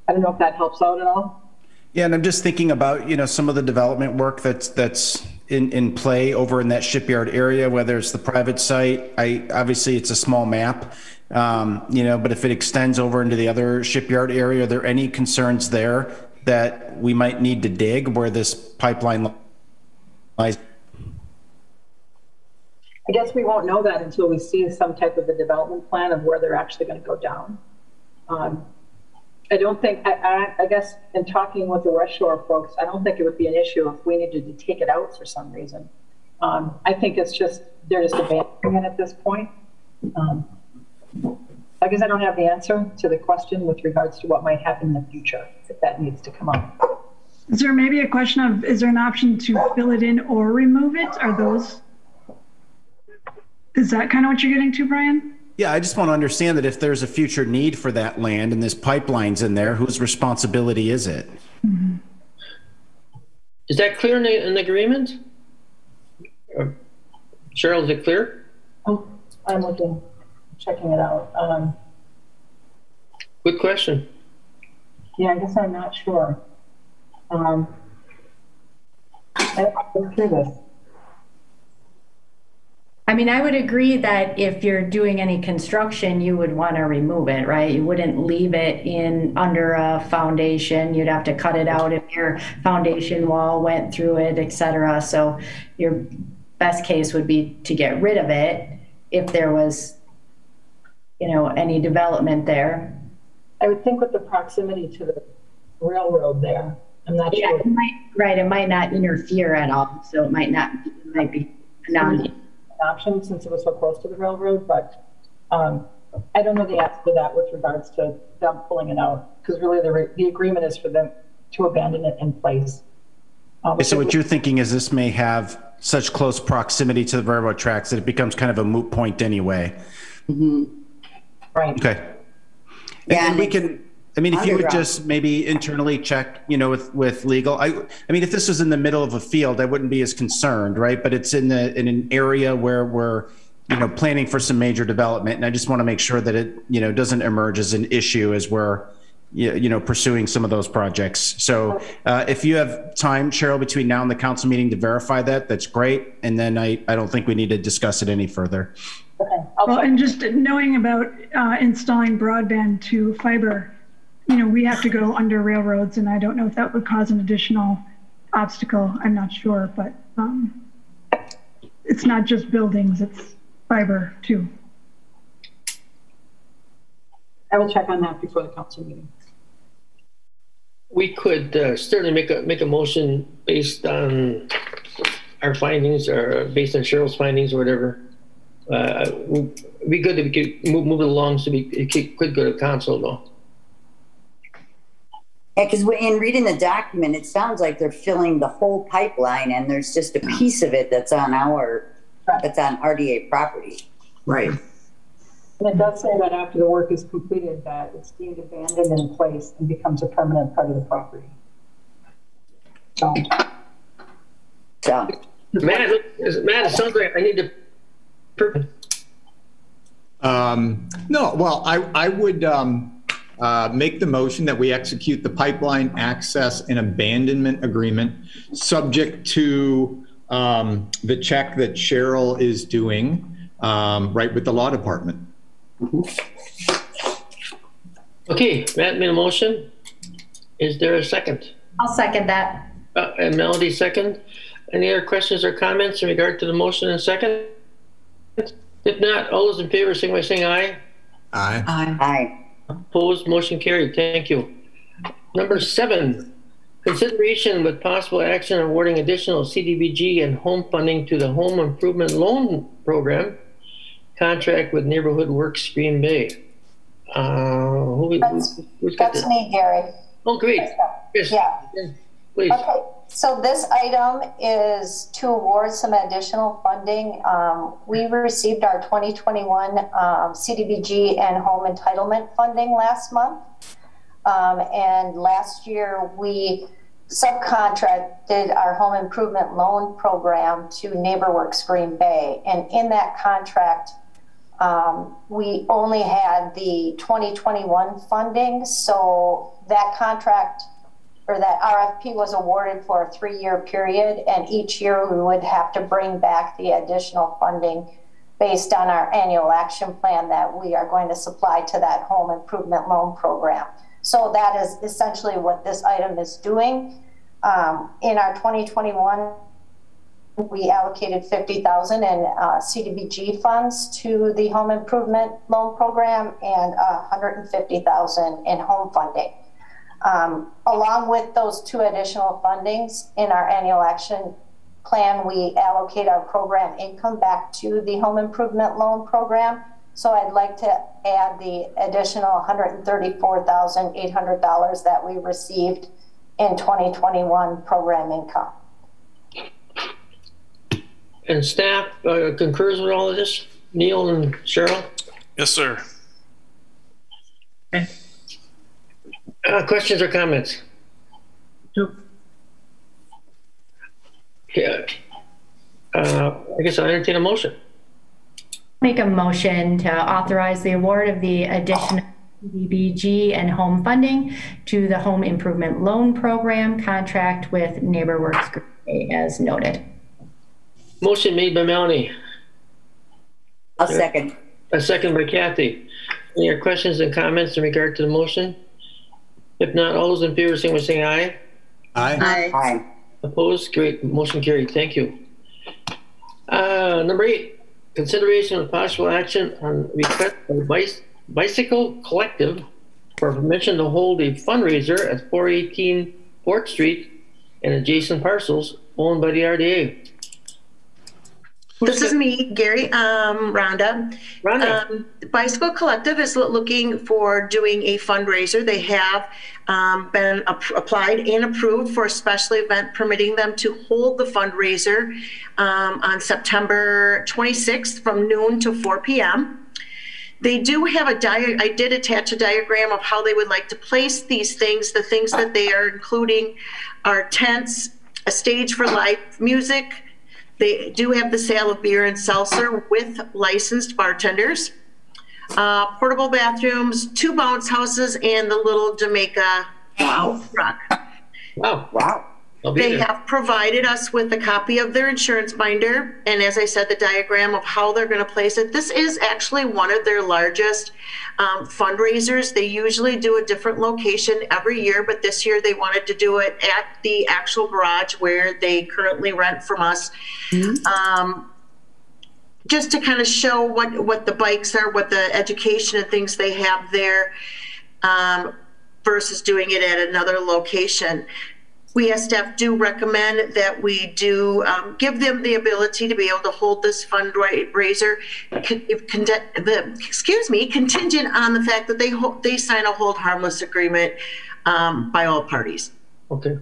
I don't know if that helps out at all. Yeah, and I'm just thinking about, you know, some of the development work that's in play over in that shipyard area, whether it's the private site. Obviously it's a small map, you know, but if it extends over into the other shipyard area, are there any concerns there that we might need to dig where this pipeline lies? I guess we won't know that until we see some type of a development plan of where they're actually going to go down. I don't think, I guess in talking with the West Shore folks, I don't think it would be an issue if we needed to take it out for some reason. I think it's just, they're just abandoning it at this point. I guess I don't have the answer to the question with regards to what might happen in the future if that needs to come up. Is there maybe a question of, is there an option to fill it in or remove it? Are those, is that kind of what you're getting to, Brian? Yeah, I just want to understand that if there's a future need for that land and this pipeline's in there, whose responsibility is it? Mm-hmm. Is that clear in the agreement? Cheryl, is it clear? Oh, I'm checking it out. Good question. Yeah, I guess I'm not sure. Let's do this. I mean, I would agree that if you're doing any construction, you would want to remove it, right? You wouldn't leave it in under a foundation. You'd have to cut it out if your foundation wall went through it, et cetera. So your best case would be to get rid of it if there was, you know, any development there. I would think with the proximity to the railroad there, I'm not sure. It might, it might not interfere at all. So it might be non option since it was so close to the railroad, but I don't know the answer to that with regards to them pulling it out, because really the agreement is for them to abandon it in place. So what you're thinking is this may have such close proximity to the railroad tracks that it becomes kind of a moot point anyway. Mm-hmm. Right. Okay. Yeah, and we can, I mean, if you would just maybe internally check, you know, with legal, I mean, if this was in the middle of a field, I wouldn't be as concerned, right? But it's in an area where we're, you know, planning for some major development. And I just want to make sure that it, you know, doesn't emerge as an issue as we're pursuing some of those projects. So if you have time, Cheryl, between now and the council meeting to verify that, that's great. And then I don't think we need to discuss it any further. Okay. Well, and just knowing about installing broadband to fiber, we have to go under railroads, and I don't know if that would cause an additional obstacle. I'm not sure, but it's not just buildings, it's fiber too. I will check on that before the council meeting. We could certainly make a motion based on our findings or based on Cheryl's findings or whatever. It'd be good if we could move it along so it could go to council though. Yeah, because in reading the document, it sounds like they're filling the whole pipeline, and there's just a piece of it that's on RDA property. Right. And it does say that after the work is completed, that it's deemed abandoned in place and becomes a permanent part of the property. So. Matt, it sounds like I need to. No, well, I would make the motion that we execute the pipeline access and abandonment agreement subject to the check that Cheryl is doing right with the law department. Okay, Matt made a motion. Is there a second? I'll second that. And Melody second. Any other questions or comments in regard to the motion and second? If not, all those in favor, signify by saying aye. Aye. Aye. Opposed, motion carried. Thank you. Number 7, consideration with possible action awarding additional CDBG and home funding to the Home Improvement Loan Program contract with Neighborhood Works Green Bay. That's me, Gary. Oh, great. Yes. Yeah. Please. Okay, so this item is to award some additional funding. We received our 2021 CDBG and home entitlement funding last month. And last year we subcontracted our home improvement loan program to NeighborWorks Green Bay. And in that contract, we only had the 2021 funding. So that contract or that RFP was awarded for a 3-year period, and each year we would have to bring back the additional funding based on our annual action plan that we are going to supply to that home improvement loan program. So that is essentially what this item is doing. In our 2021, we allocated $50,000 in CDBG funds to the home improvement loan program and $150,000 in home funding. Along with those 2 additional fundings in our annual action plan, we allocate our program income back to the home improvement loan program. So I'd like to add the additional $134,800 that we received in 2021 program income. And staff concurs with all of this? Neil and Cheryl? Yes, sir. Okay. Questions or comments? No. Okay. I guess I'll entertain a motion. Make a motion to authorize the award of the additional CDBG and home funding to the Home Improvement Loan Program contract with NeighborWorks Green Bay as noted. Motion made by Melanie. I'll second. A second by Kathy. Any other questions and comments in regard to the motion? If not, all those in favor, say aye. Aye. Aye. Aye. Opposed? Great. Motion carried. Thank you. Number 8, consideration of possible action on request of Bicycle Collective for permission to hold a fundraiser at 418 4th Street and adjacent parcels owned by the RDA. This is me, Gary, Rhonda. Bicycle Collective is looking for doing a fundraiser. They have been applied and approved for a special event permitting them to hold the fundraiser on September 26th from noon to 4 p.m. They do have I did attach a diagram of how they would like to place these things. The things that they are including are tents, a stage for live music. They do have the sale of beer and seltzer with licensed bartenders. portable bathrooms, 2 bounce houses, and the little Jamaica truck. Wow. They have provided us with a copy of their insurance binder, and as I said, the diagram of how they're going to place it. This is actually one of their largest fundraisers. They usually do a different location every year, but this year they wanted to do it at the actual garage where they currently rent from us. Just to kind of show what the bikes are, what the education and things they have there, versus doing it at another location. We as staff do recommend that we do give them the ability to be able to hold this fundraiser, contingent on the fact that they sign a hold harmless agreement by all parties. Okay,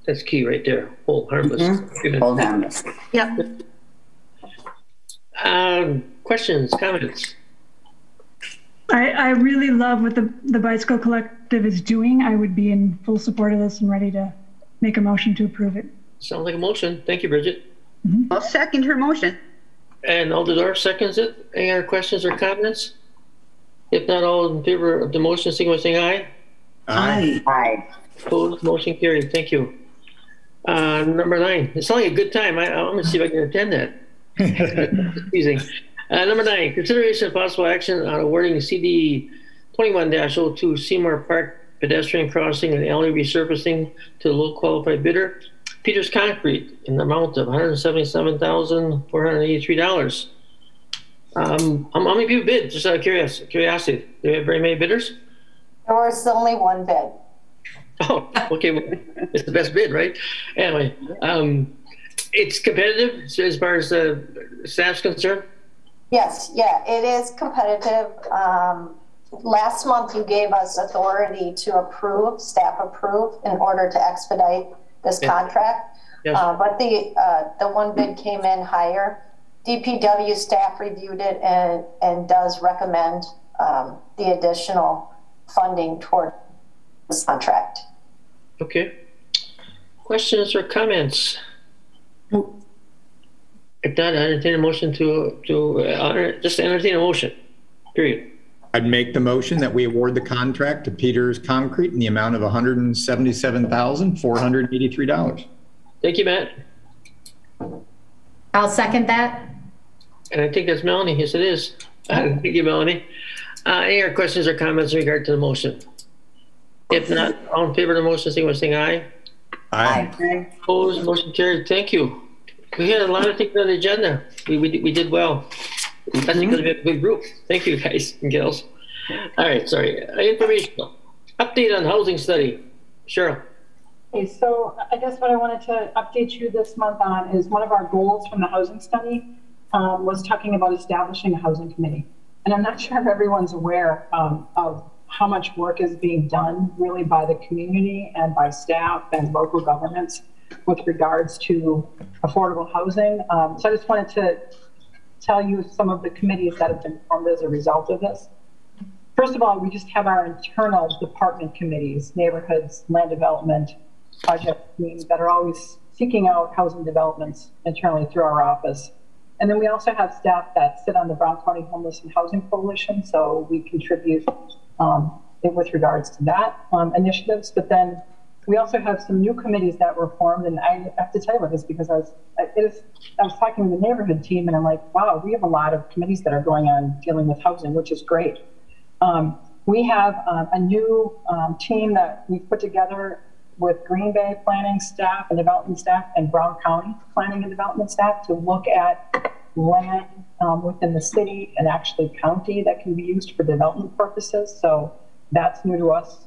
that's key right there. Hold harmless. Hold harmless. Yep. Questions, comments? I really love what the Bicycle Collective is doing. I would be in full support of this and ready to make a motion to approve it. Sounds like a motion. Thank you, Bridget. I'll second her motion. And Alderdorf seconds it. Any other questions or comments? If not, all in favor of the motion, signify by saying aye. Aye. Opposed, motion carried. Thank you. Number 9. It's only a good time. I'm going to see if I can attend that. Confusing. Number 9, consideration of possible action on awarding CD 21-02 Seymour Park pedestrian crossing and alley resurfacing to the low qualified bidder, Peters Concrete, in the amount of $177,483. How many people bid? Just out of curiosity. Do we have very many bidders? There was only one bid. Oh, okay. Well, it's the best bid, right? Anyway, it's competitive as far as the staff's concerned? Yes, yeah, it is competitive. Last month you gave us authority to approve, staff approve, in order to expedite this contract. Yes. But the one bid came in higher. DPW staff reviewed it and does recommend the additional funding toward this contract. Okay. Questions or comments? If not, I entertain a motion to just entertain a motion, period. I'd make the motion that we award the contract to Peters Concrete in the amount of $177,483. Thank you, Matt. I'll second that. And I think that's Melanie. Yes, it is. Thank you, Melanie. Any other questions or comments in regard to the motion? If not, all in favor of the motion, signify by saying aye. Aye. Opposed, motion carried. Thank you. We had a lot of things on the agenda. We did well. That's because we have a good group. Thank you, guys and gals. All right, sorry. Informational. Update on housing study. Cheryl. Okay, so I guess what I wanted to update you this month on is one of our goals from the housing study was talking about establishing a housing committee. And I'm not sure if everyone's aware of how much work is being done really by the community and by staff and local governments with regards to affordable housing. So I just wanted to tell you some of the committees that have been formed as a result of this. First of all, we just have our internal department committees, neighborhoods, land development, project teams that are always seeking out housing developments internally through our office. And then we also have staff that sit on the Brown County Homeless and Housing Coalition, so we contribute with regards to that initiatives. But then we also have some new committees that were formed, and I have to tell you about this because I was talking to the neighborhood team, and I'm like, wow, we have a lot of committees that are going on dealing with housing, which is great. We have a new team that we've put together with Green Bay planning staff and development staff and Brown County planning and development staff to look at land within the city and actually county that can be used for development purposes. So that's new to us.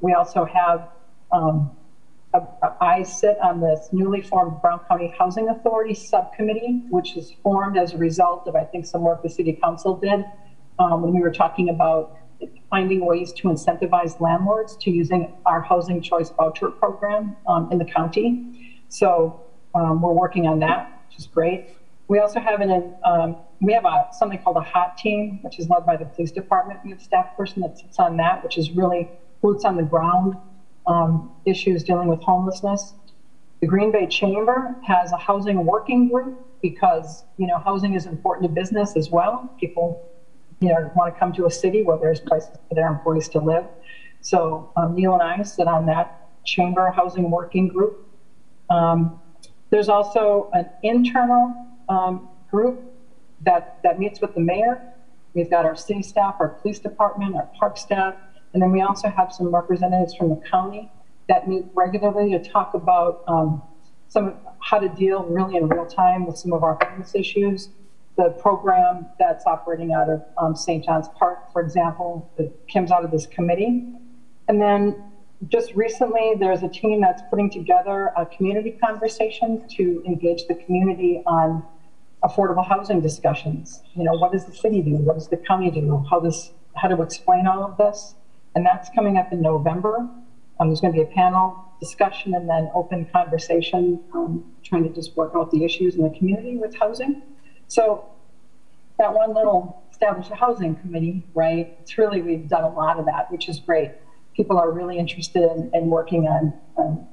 We also have I sit on this newly formed Brown County Housing Authority subcommittee, which is formed as a result of, I think, some work the City Council did when we were talking about finding ways to incentivize landlords to using our housing choice voucher program in the county. So we're working on that, which is great. We also have something called a hot team, which is led by the police department. We have a staff person that sits on that, which is really boots on the ground issues dealing with homelessness. The Green Bay Chamber has a housing working group because, you know, housing is important to business as well. People want to come to a city where there's places for their employees to live. So Neil and I sit on that chamber housing working group. There's also an internal group that meets with the mayor. We've got our city staff, our police department, our park staff, and then we also have some representatives from the county that meet regularly to talk about how to deal really in real time with some of our homeless issues. The program that's operating out of St. John's Park, for example, that comes out of this committee. And then just recently, there's a team that's putting together a community conversation to engage the community on affordable housing discussions. What does the city do? What does the county do? How to explain all of this? And that's coming up in November. There's going to be a panel discussion and then open conversation, trying to just work out the issues in the community with housing. So that one little established housing committee, right? We've done a lot of that, which is great. People are really interested in working on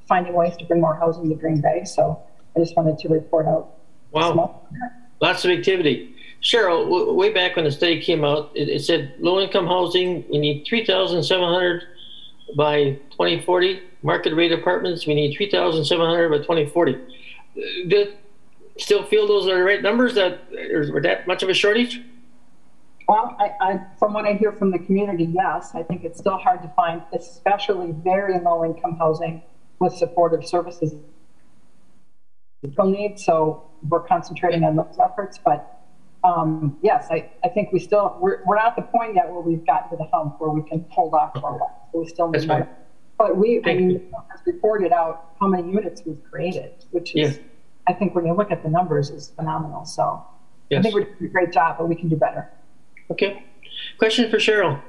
finding ways to bring more housing to Green Bay. So I just wanted to report out. Wow, lots of activity. Cheryl, way back when the study came out, it said low-income housing, we need 3,700 by 2040. Market rate apartments, we need 3,700 by 2040. Do still feel those are the right numbers? Were that much of a shortage? Well, from what I hear from the community, yes. I think it's still hard to find, especially very low-income housing with supportive services people need. So we're concentrating on those efforts. But yes, I think we're not at the point yet where we've gotten to the hump where we can hold off for a while. So we still need more. But has reported out how many units we've created, which is, I think when you look at the numbers, is phenomenal. So I think we're doing a great job, but we can do better. Okay. Question for Cheryl.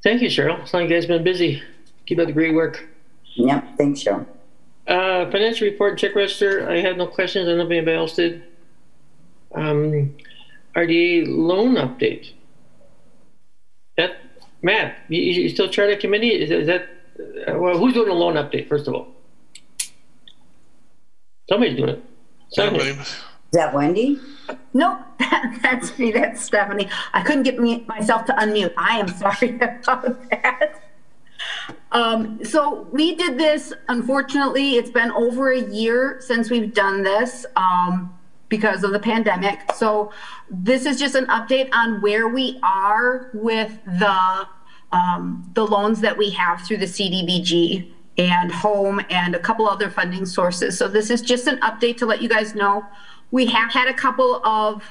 Thank you, Cheryl. It's like you guys been busy. Keep up the great work. Yep, thanks, Cheryl. Financial report and check register. I had no questions. I don't know if anybody else did. RDA loan update. Matt, you still chair that committee? Is that well, who's doing the loan update, first of all? Somebody's doing it. Somebody. Is that Wendy? Nope, that's me. That's Stephanie. I couldn't get myself to unmute. I am sorry about that. So we did this. Unfortunately, it's been over a year since we've done this because of the pandemic. So this is just an update on where we are with the loans that we have through the CDBG and home and a couple other funding sources. So this is just an update to let you guys know. We have had a couple of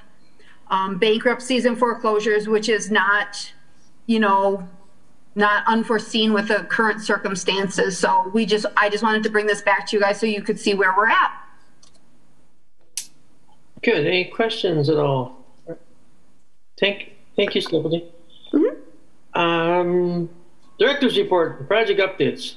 bankruptcies and foreclosures, which is not, not unforeseen with the current circumstances. So I just wanted to bring this back to you guys so you could see where we're at. Good. Any questions at all? Thank you, Stephanie. Mm-hmm. Director's report, project updates.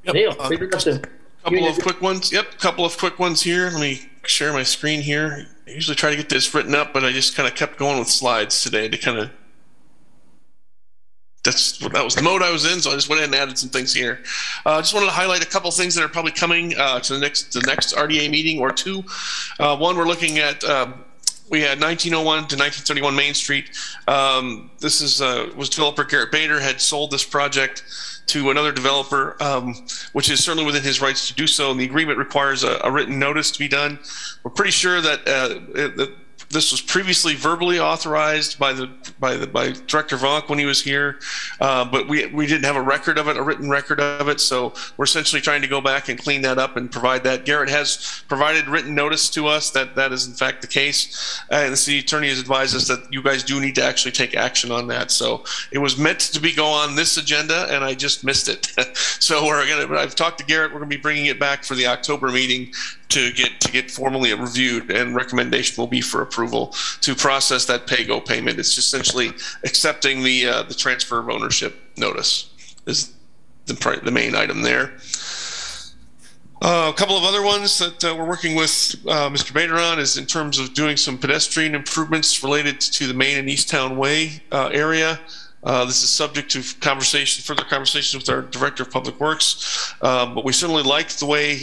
Yep. Neil, couple of quick ones. Yep, couple of quick ones here. Let me share my screen here. I usually try to get this written up, but I just kind of kept going with slides today to kind of. That was the mode I was in, so I just went ahead and added some things here. Just wanted to highlight a couple things that are probably coming to the next RDA meeting or two. One, we're looking at. We had 1901 to 1931 Main Street. This was developer Garrett Bader had sold this project to another developer, which is certainly within his rights to do so. And the agreement requires a written notice to be done. We're pretty sure that this was previously verbally authorized by Director Vonk when he was here, but we didn't have a record of it, a written record of it. So we're essentially trying to go back and clean that up and provide that. Garrett has provided written notice to us that that is in fact the case, and the city attorney has advised us that you guys do need to actually take action on that. So it was meant to go on this agenda, and I just missed it. So I've talked to Garrett. We're gonna be bringing it back for the October meeting to get formally reviewed, and recommendation will be for approval to process that pay-go payment. It's just essentially accepting the transfer of ownership notice is the main item there. A couple of other ones that we're working with Mr. Bader on is in terms of doing some pedestrian improvements related to the Main and East Town Way area. This is subject to further conversation with our Director of Public Works, but we certainly like the way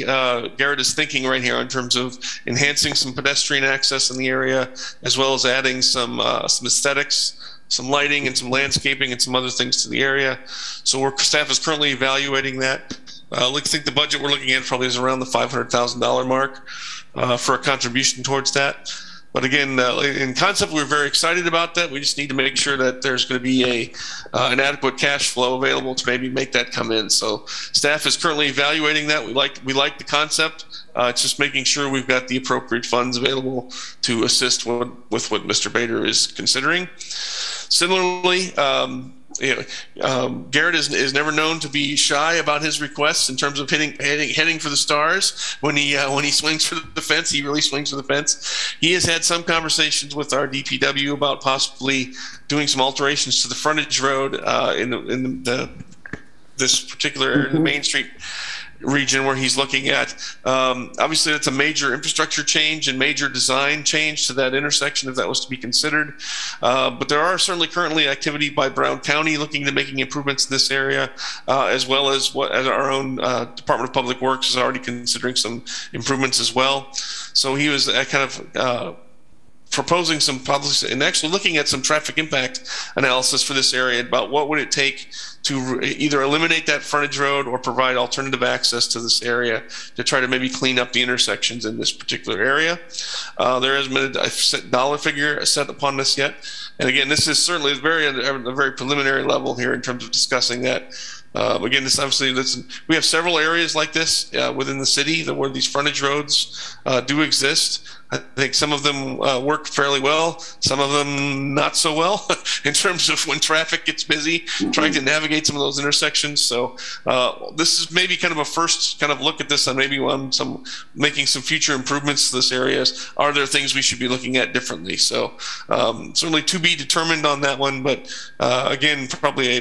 Garrett is thinking right here in terms of enhancing some pedestrian access in the area, as well as adding some aesthetics, some lighting and some landscaping and some other things to the area. So staff is currently evaluating that. I think the budget we're looking at probably is around the $500,000 mark for a contribution towards that. But again, in concept, we're very excited about that. We just need to make sure that there's going to be an adequate cash flow available to maybe make that come in. So staff is currently evaluating that. We like the concept. It's just making sure we've got the appropriate funds available to assist with what Mr. Bader is considering. Similarly, Garrett is never known to be shy about his requests in terms of heading for the stars. When he swings for the fence, he really swings for the fence. He has had some conversations with our DPW about possibly doing some alterations to the frontage road in this particular area, the Main Street region where he's looking at. Obviously, that's a major infrastructure change and major design change to that intersection if that was to be considered. But there are certainly currently activity by Brown County looking to making improvements in this area, as well as our own Department of Public Works is already considering some improvements as well. So he was kind of proposing some policy and actually looking at some traffic impact analysis for this area about what would it take to either eliminate that frontage road or provide alternative access to this area to try to maybe clean up the intersections in this particular area. There hasn't been a set dollar figure set upon this yet. And again, this is certainly a very preliminary level here in terms of discussing that. Again, we have several areas like this within the city where these frontage roads do exist. I think some of them work fairly well, some of them not so well in terms of when traffic gets busy, trying to navigate some of those intersections. So this is maybe kind of a first kind of look at this on maybe making some future improvements to this area. Are there things we should be looking at differently? So certainly to be determined on that one, but again, he's probably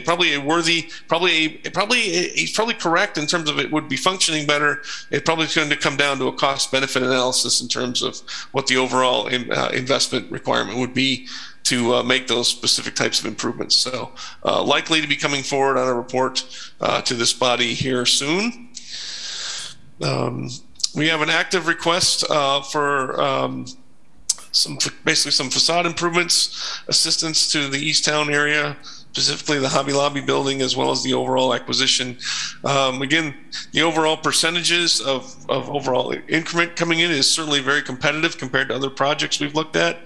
correct in terms of it would be functioning better. It probably is going to come down to a cost benefit analysis in terms of what the overall investment requirement would be to make those specific types of improvements. So likely to be coming forward on a report to this body here soon. We have an active request for basically some facade improvements, assistance to the East Town area, specifically the Hobby Lobby building, as well as the overall acquisition. Again, the overall percentages of overall increment coming in is certainly very competitive compared to other projects we've looked at.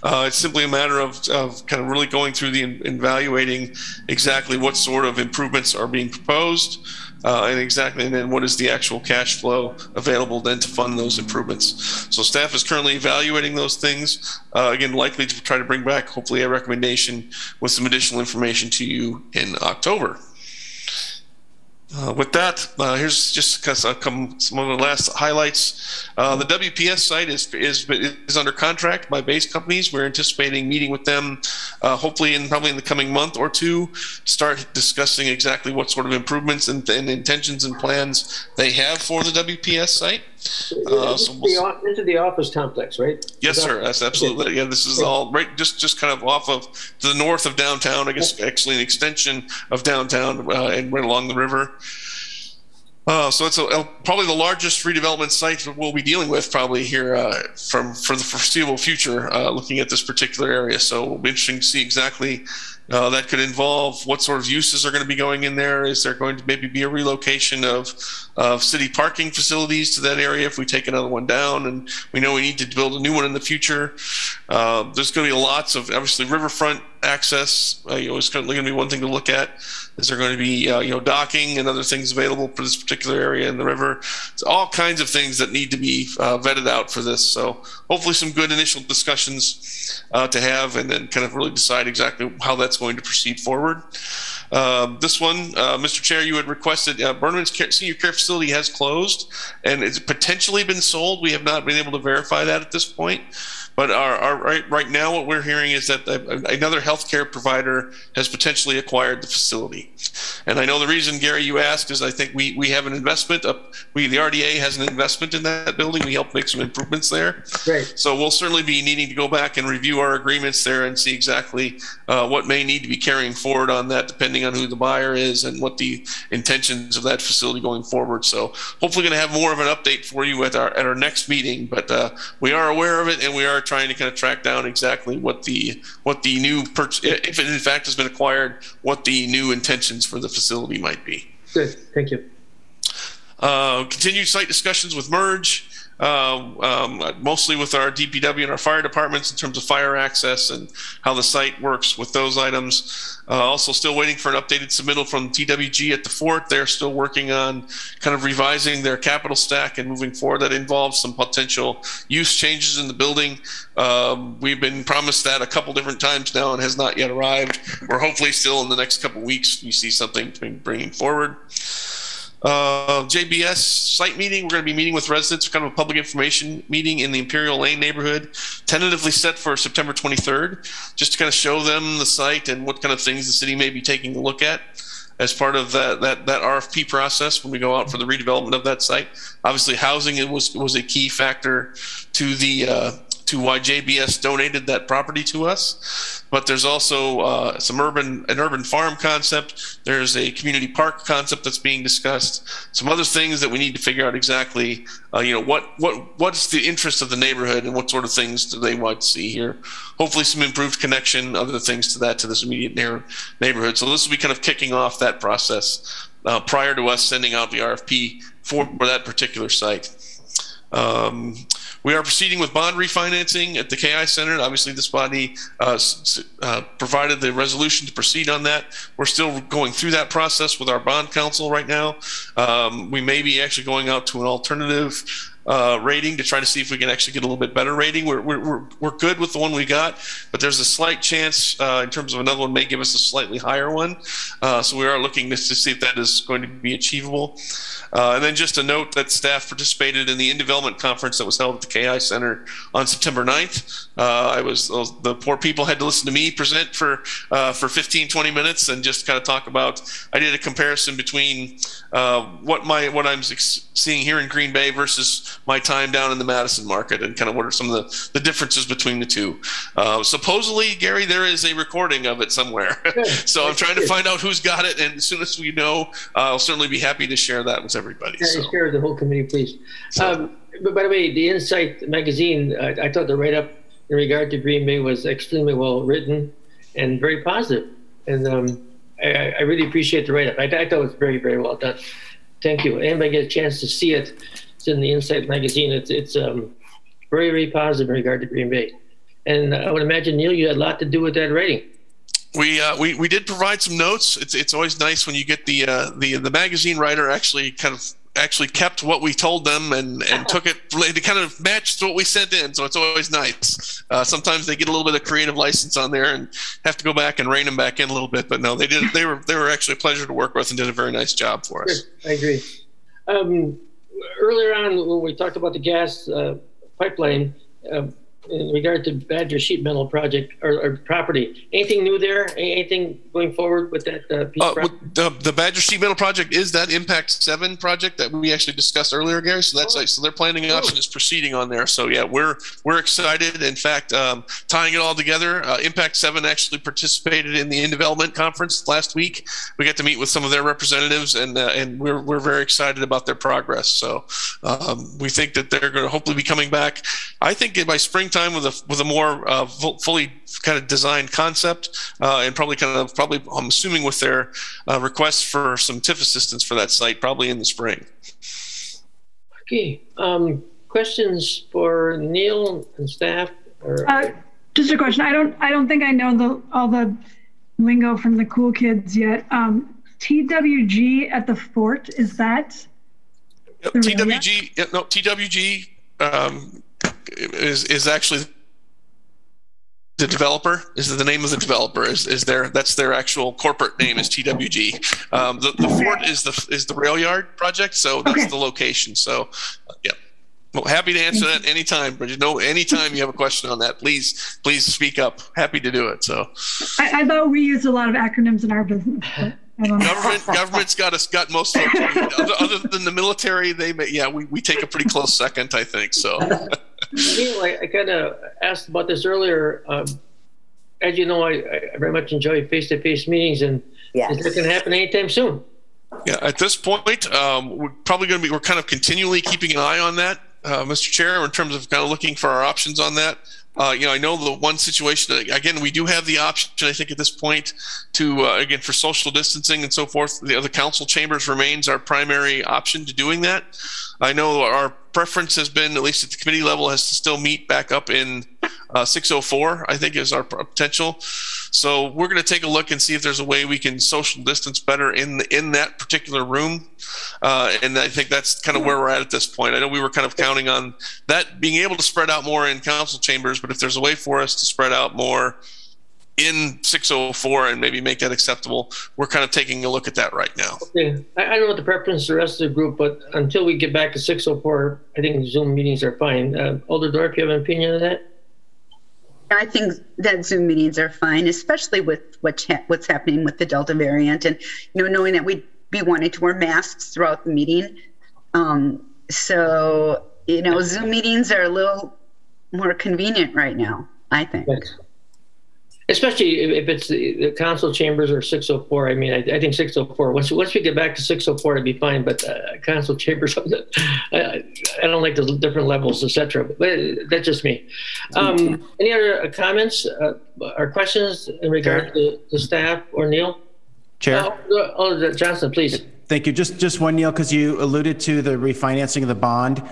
It's simply a matter of kind of really going through evaluating exactly what sort of improvements are being proposed, and then what is the actual cash flow available then to fund those improvements. So staff is currently evaluating those things. Again, likely to try to bring back hopefully a recommendation with some additional information to you in October. With that, here's just some of the last highlights. The WPS site is under contract by base companies. We're anticipating meeting with them hopefully probably in the coming month or two, start discussing exactly what sort of improvements and intentions and plans they have for the WPS site. Into the office complex, right? Yes, sir. That's absolutely. Yeah, this is all right. Just kind of off of to the north of downtown. I guess actually an extension of downtown and right along the river. So it's probably the largest redevelopment site that we'll be dealing with probably here for the foreseeable future, looking at this particular area. So it'll be interesting to see exactly that could involve what sort of uses are going to be going in there. Is there going to maybe be a relocation of city parking facilities to that area if we take another one down? And we know we need to build a new one in the future. There's going to be lots of, obviously, riverfront access. It's going to be one thing to look at. Is there going to be docking and other things available for this particular area in the river? It's all kinds of things that need to be vetted out for this. So hopefully some good initial discussions to have, and then kind of really decide exactly how that's going to proceed forward. This one, Mr. Chair, you had requested Burnham's Senior Care Facility has closed and it's potentially been sold. We have not been able to verify that at this point. But right now, what we're hearing is that another healthcare provider has potentially acquired the facility. And I know the reason, Gary, you asked is I think we have an investment. The RDA has an investment in that building. We helped make some improvements there. Right. So we'll certainly be needing to go back and review our agreements there and see exactly what may need to be carrying forward on that, depending on who the buyer is and what the intentions of that facility going forward. So hopefully going to have more of an update for you at our next meeting. But we are aware of it, and we are trying to kind of track down exactly what the new if it in fact has been acquired, what the new intentions for the facility might be. Good, thank you. Continued site discussions with Merge, mostly with our DPW and our fire departments in terms of fire access and how the site works with those items. Also still waiting for an updated submittal from TWG at the fort. They're still working on kind of revising their capital stack and moving forward. That involves some potential use changes in the building. We've been promised that a couple different times now and has not yet arrived. We're hopefully still in the next couple weeks we see something bringing forward. JBS site meeting. We're going to be meeting with residents, kind of a public information meeting in the Imperial Lane neighborhood, tentatively set for September 23rd, just to kind of show them the site and what kind of things the city may be taking a look at as part of that RFP process when we go out for the redevelopment of that site. Obviously, housing was a key factor to the to why JBS donated that property to us. But there's also an urban farm concept. There's a community park concept that's being discussed. Some other things that we need to figure out exactly, what's the interest of the neighborhood and what sort of things do they want to see here. Hopefully some improved connection, other things to this immediate neighborhood. So this will be kind of kicking off that process prior to us sending out the RFP for that particular site. We are proceeding with bond refinancing at the KI Center. Obviously, this body provided the resolution to proceed on that. We're still going through that process with our bond counsel right now. We may be actually going out to an alternative rating to try to see if we can actually get a little bit better rating. We're good with the one we got, but there's a slight chance in terms of another one may give us a slightly higher one. So we are looking to see if that is going to be achievable. And then just a note that staff participated in the in-development conference that was held at the KI Center on September 9th. The poor people had to listen to me present for 15, 20 minutes and just kind of talk about, I did a comparison between what I'm seeing here in Green Bay versus my time down in the Madison market and kind of what are some of the differences between the two. Supposedly, Gary, there is a recording of it somewhere. So I'm trying to find out who's got it, and as soon as we know, I'll certainly be happy to share that with everybody. Yeah, so. Share the whole committee, please. But by the way, the Insight magazine, I thought the write-up in regard to Green Bay was extremely well written and very positive. And I really appreciate the write-up. I thought it was very, very well done. Thank you. Anybody get a chance to see it, it's in the Insight magazine. It's very, very positive in regard to Green Bay. And I would imagine, Neil, you had a lot to do with that writing. We did provide some notes. It's always nice when you get the magazine writer actually kept what we told them and took it to kind of match what we sent in. So it's always nice. Sometimes they get a little bit of creative license on there and have to go back and rein them back in a little bit. But no, they did. They were actually a pleasure to work with and did a very nice job for us. Good. I agree. Earlier on, when we talked about the gas pipeline, in regard to Badger Sheet Metal project or property, anything new there? Anything going forward with that piece? The Badger Sheet Metal project is that Impact 7 project that we actually discussed earlier, Gary. So that's so their planning option is proceeding on there. So yeah, we're excited. In fact, tying it all together, Impact 7 actually participated in the in-development conference last week. We got to meet with some of their representatives, and we're very excited about their progress. So we think that they're going to hopefully be coming back. I think by springtime with a more fully kind of designed concept, and probably I'm assuming with their request for some TIF assistance for that site, probably in the spring. Okay. Questions for Neil and staff? Just a question. I don't think I know all the lingo from the cool kids yet. TWG at the fort, is that? Yep, TWG. No, TWG. Is actually the developer. Is the name of the developer? That's their actual corporate name is TWG. The fort is the rail yard project, so that's the location. So yeah. Well, happy to answer that anytime, but anytime you have a question on that, please speak up. Happy to do it. So I thought we used a lot of acronyms in our business. Government's got most of them. Other than the military, we take a pretty close second, I think. So I kind of asked about this earlier. As you know, I very much enjoy face-to-face meetings, and is that going to happen anytime soon? Yeah, at this point, we're kind of continually keeping an eye on that, Mr. Chair, in terms of kind of looking for our options on that. I know the one situation, again, we do have the option, I think, at this point to, again, for social distancing and so forth, the other council chambers remains our primary option to doing that. I know our preference has been, at least at the committee level, has to still meet back up in 604, I think, is our potential. So we're going to take a look and see if there's a way we can social distance better in that particular room. And I think that's kind of where we're at this point. I know we were kind of counting on that being able to spread out more in council chambers, but if there's a way for us to spread out more in 604 and maybe make that acceptable, we're kind of taking a look at that right now. Okay. I don't know what the preference of the rest of the group, but until we get back to 604, I think Zoom meetings are fine. Alder Dorf, you have an opinion on that? I think that Zoom meetings are fine, especially with what's happening with the Delta variant, and knowing that we'd be wanting to wear masks throughout the meeting. So Zoom meetings are a little more convenient right now, I think. Yes. Especially if it's the council chambers or 604. I mean, I think 604. Once we get back to 604, it'd be fine. But council chambers, I don't like the different levels, etc. But that's just me. Any other comments or questions in regard to staff or Neil? Chair. Johnson, please. Thank you. Just one, Neil, because you alluded to the refinancing of the bond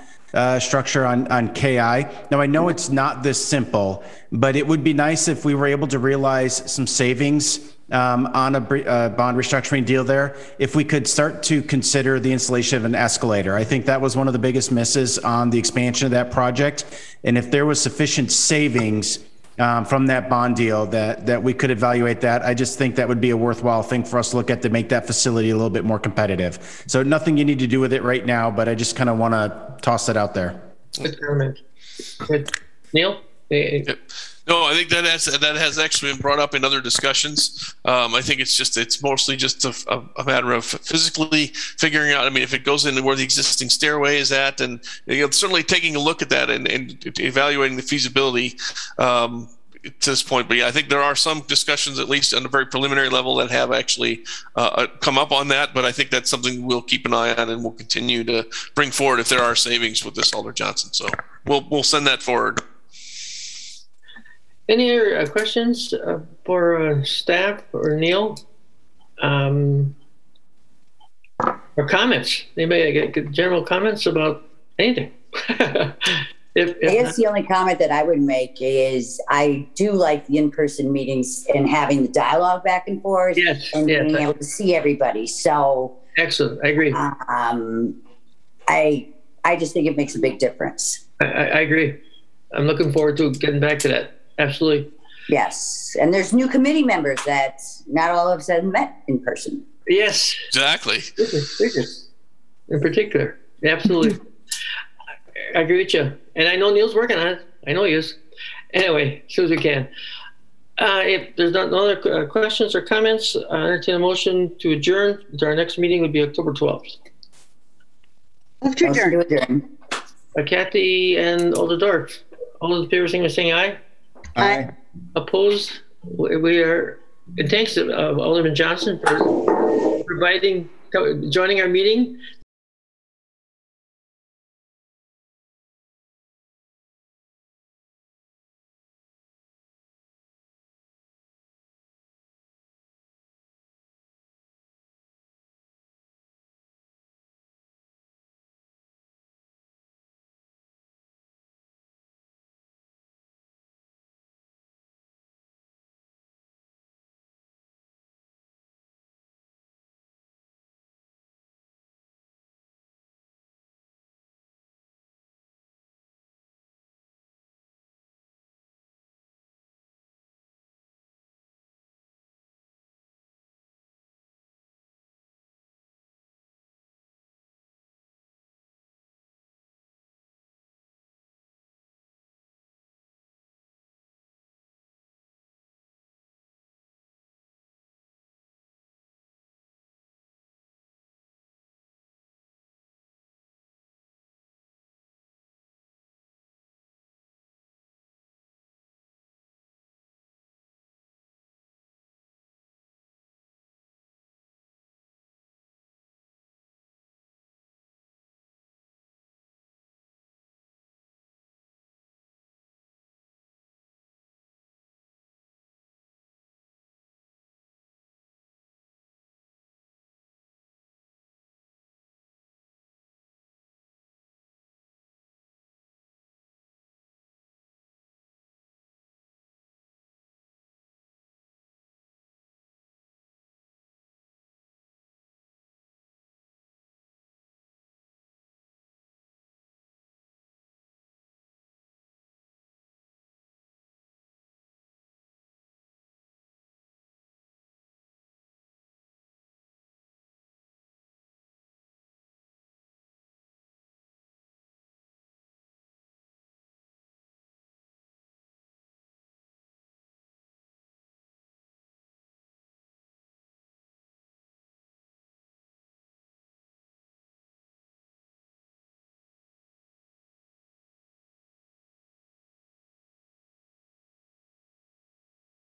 structure on KI. Now, I know it's not this simple, but it would be nice if we were able to realize some savings on a bond restructuring deal there, if we could start to consider the installation of an escalator. I think that was one of the biggest misses on the expansion of that project. And if there was sufficient savings from that bond deal that we could evaluate that, I just think that would be a worthwhile thing for us to look at to make that facility a little bit more competitive. So nothing you need to do with it right now, but I just kind of want to toss it out there. Good comment. Good. Neil? No, I think that has actually been brought up in other discussions. I think it's mostly just a matter of physically figuring out. I mean, if it goes into where the existing stairway is at, and certainly taking a look at that and evaluating the feasibility to this point. But yeah, I think there are some discussions, at least on a very preliminary level, that have actually come up on that. But I think that's something we'll keep an eye on and we'll continue to bring forward if there are savings with this, Alder Johnson. So we'll send that forward. Any other questions for staff or Neil? Or comments? Anybody get general comments about anything? I guess the only comment that I would make is I do like the in-person meetings and having the dialogue back and forth and being able to see everybody. So excellent. I agree. I just think it makes a big difference. I agree. I'm looking forward to getting back to that. Absolutely. Yes. And there's new committee members that not all of us have met in person. Yes. Exactly. In particular. Absolutely. I agree with you. And I know Neil's working on it. I know he is. Anyway, as soon as we can. If there's no other questions or comments, I entertain a motion to adjourn. Our next meeting would be October 12th. Move to adjourn. Kathy and Alder Dorf. All those in favor, saying aye. Aye. Opposed? We are. And thanks to Alderman Johnson for joining our meeting.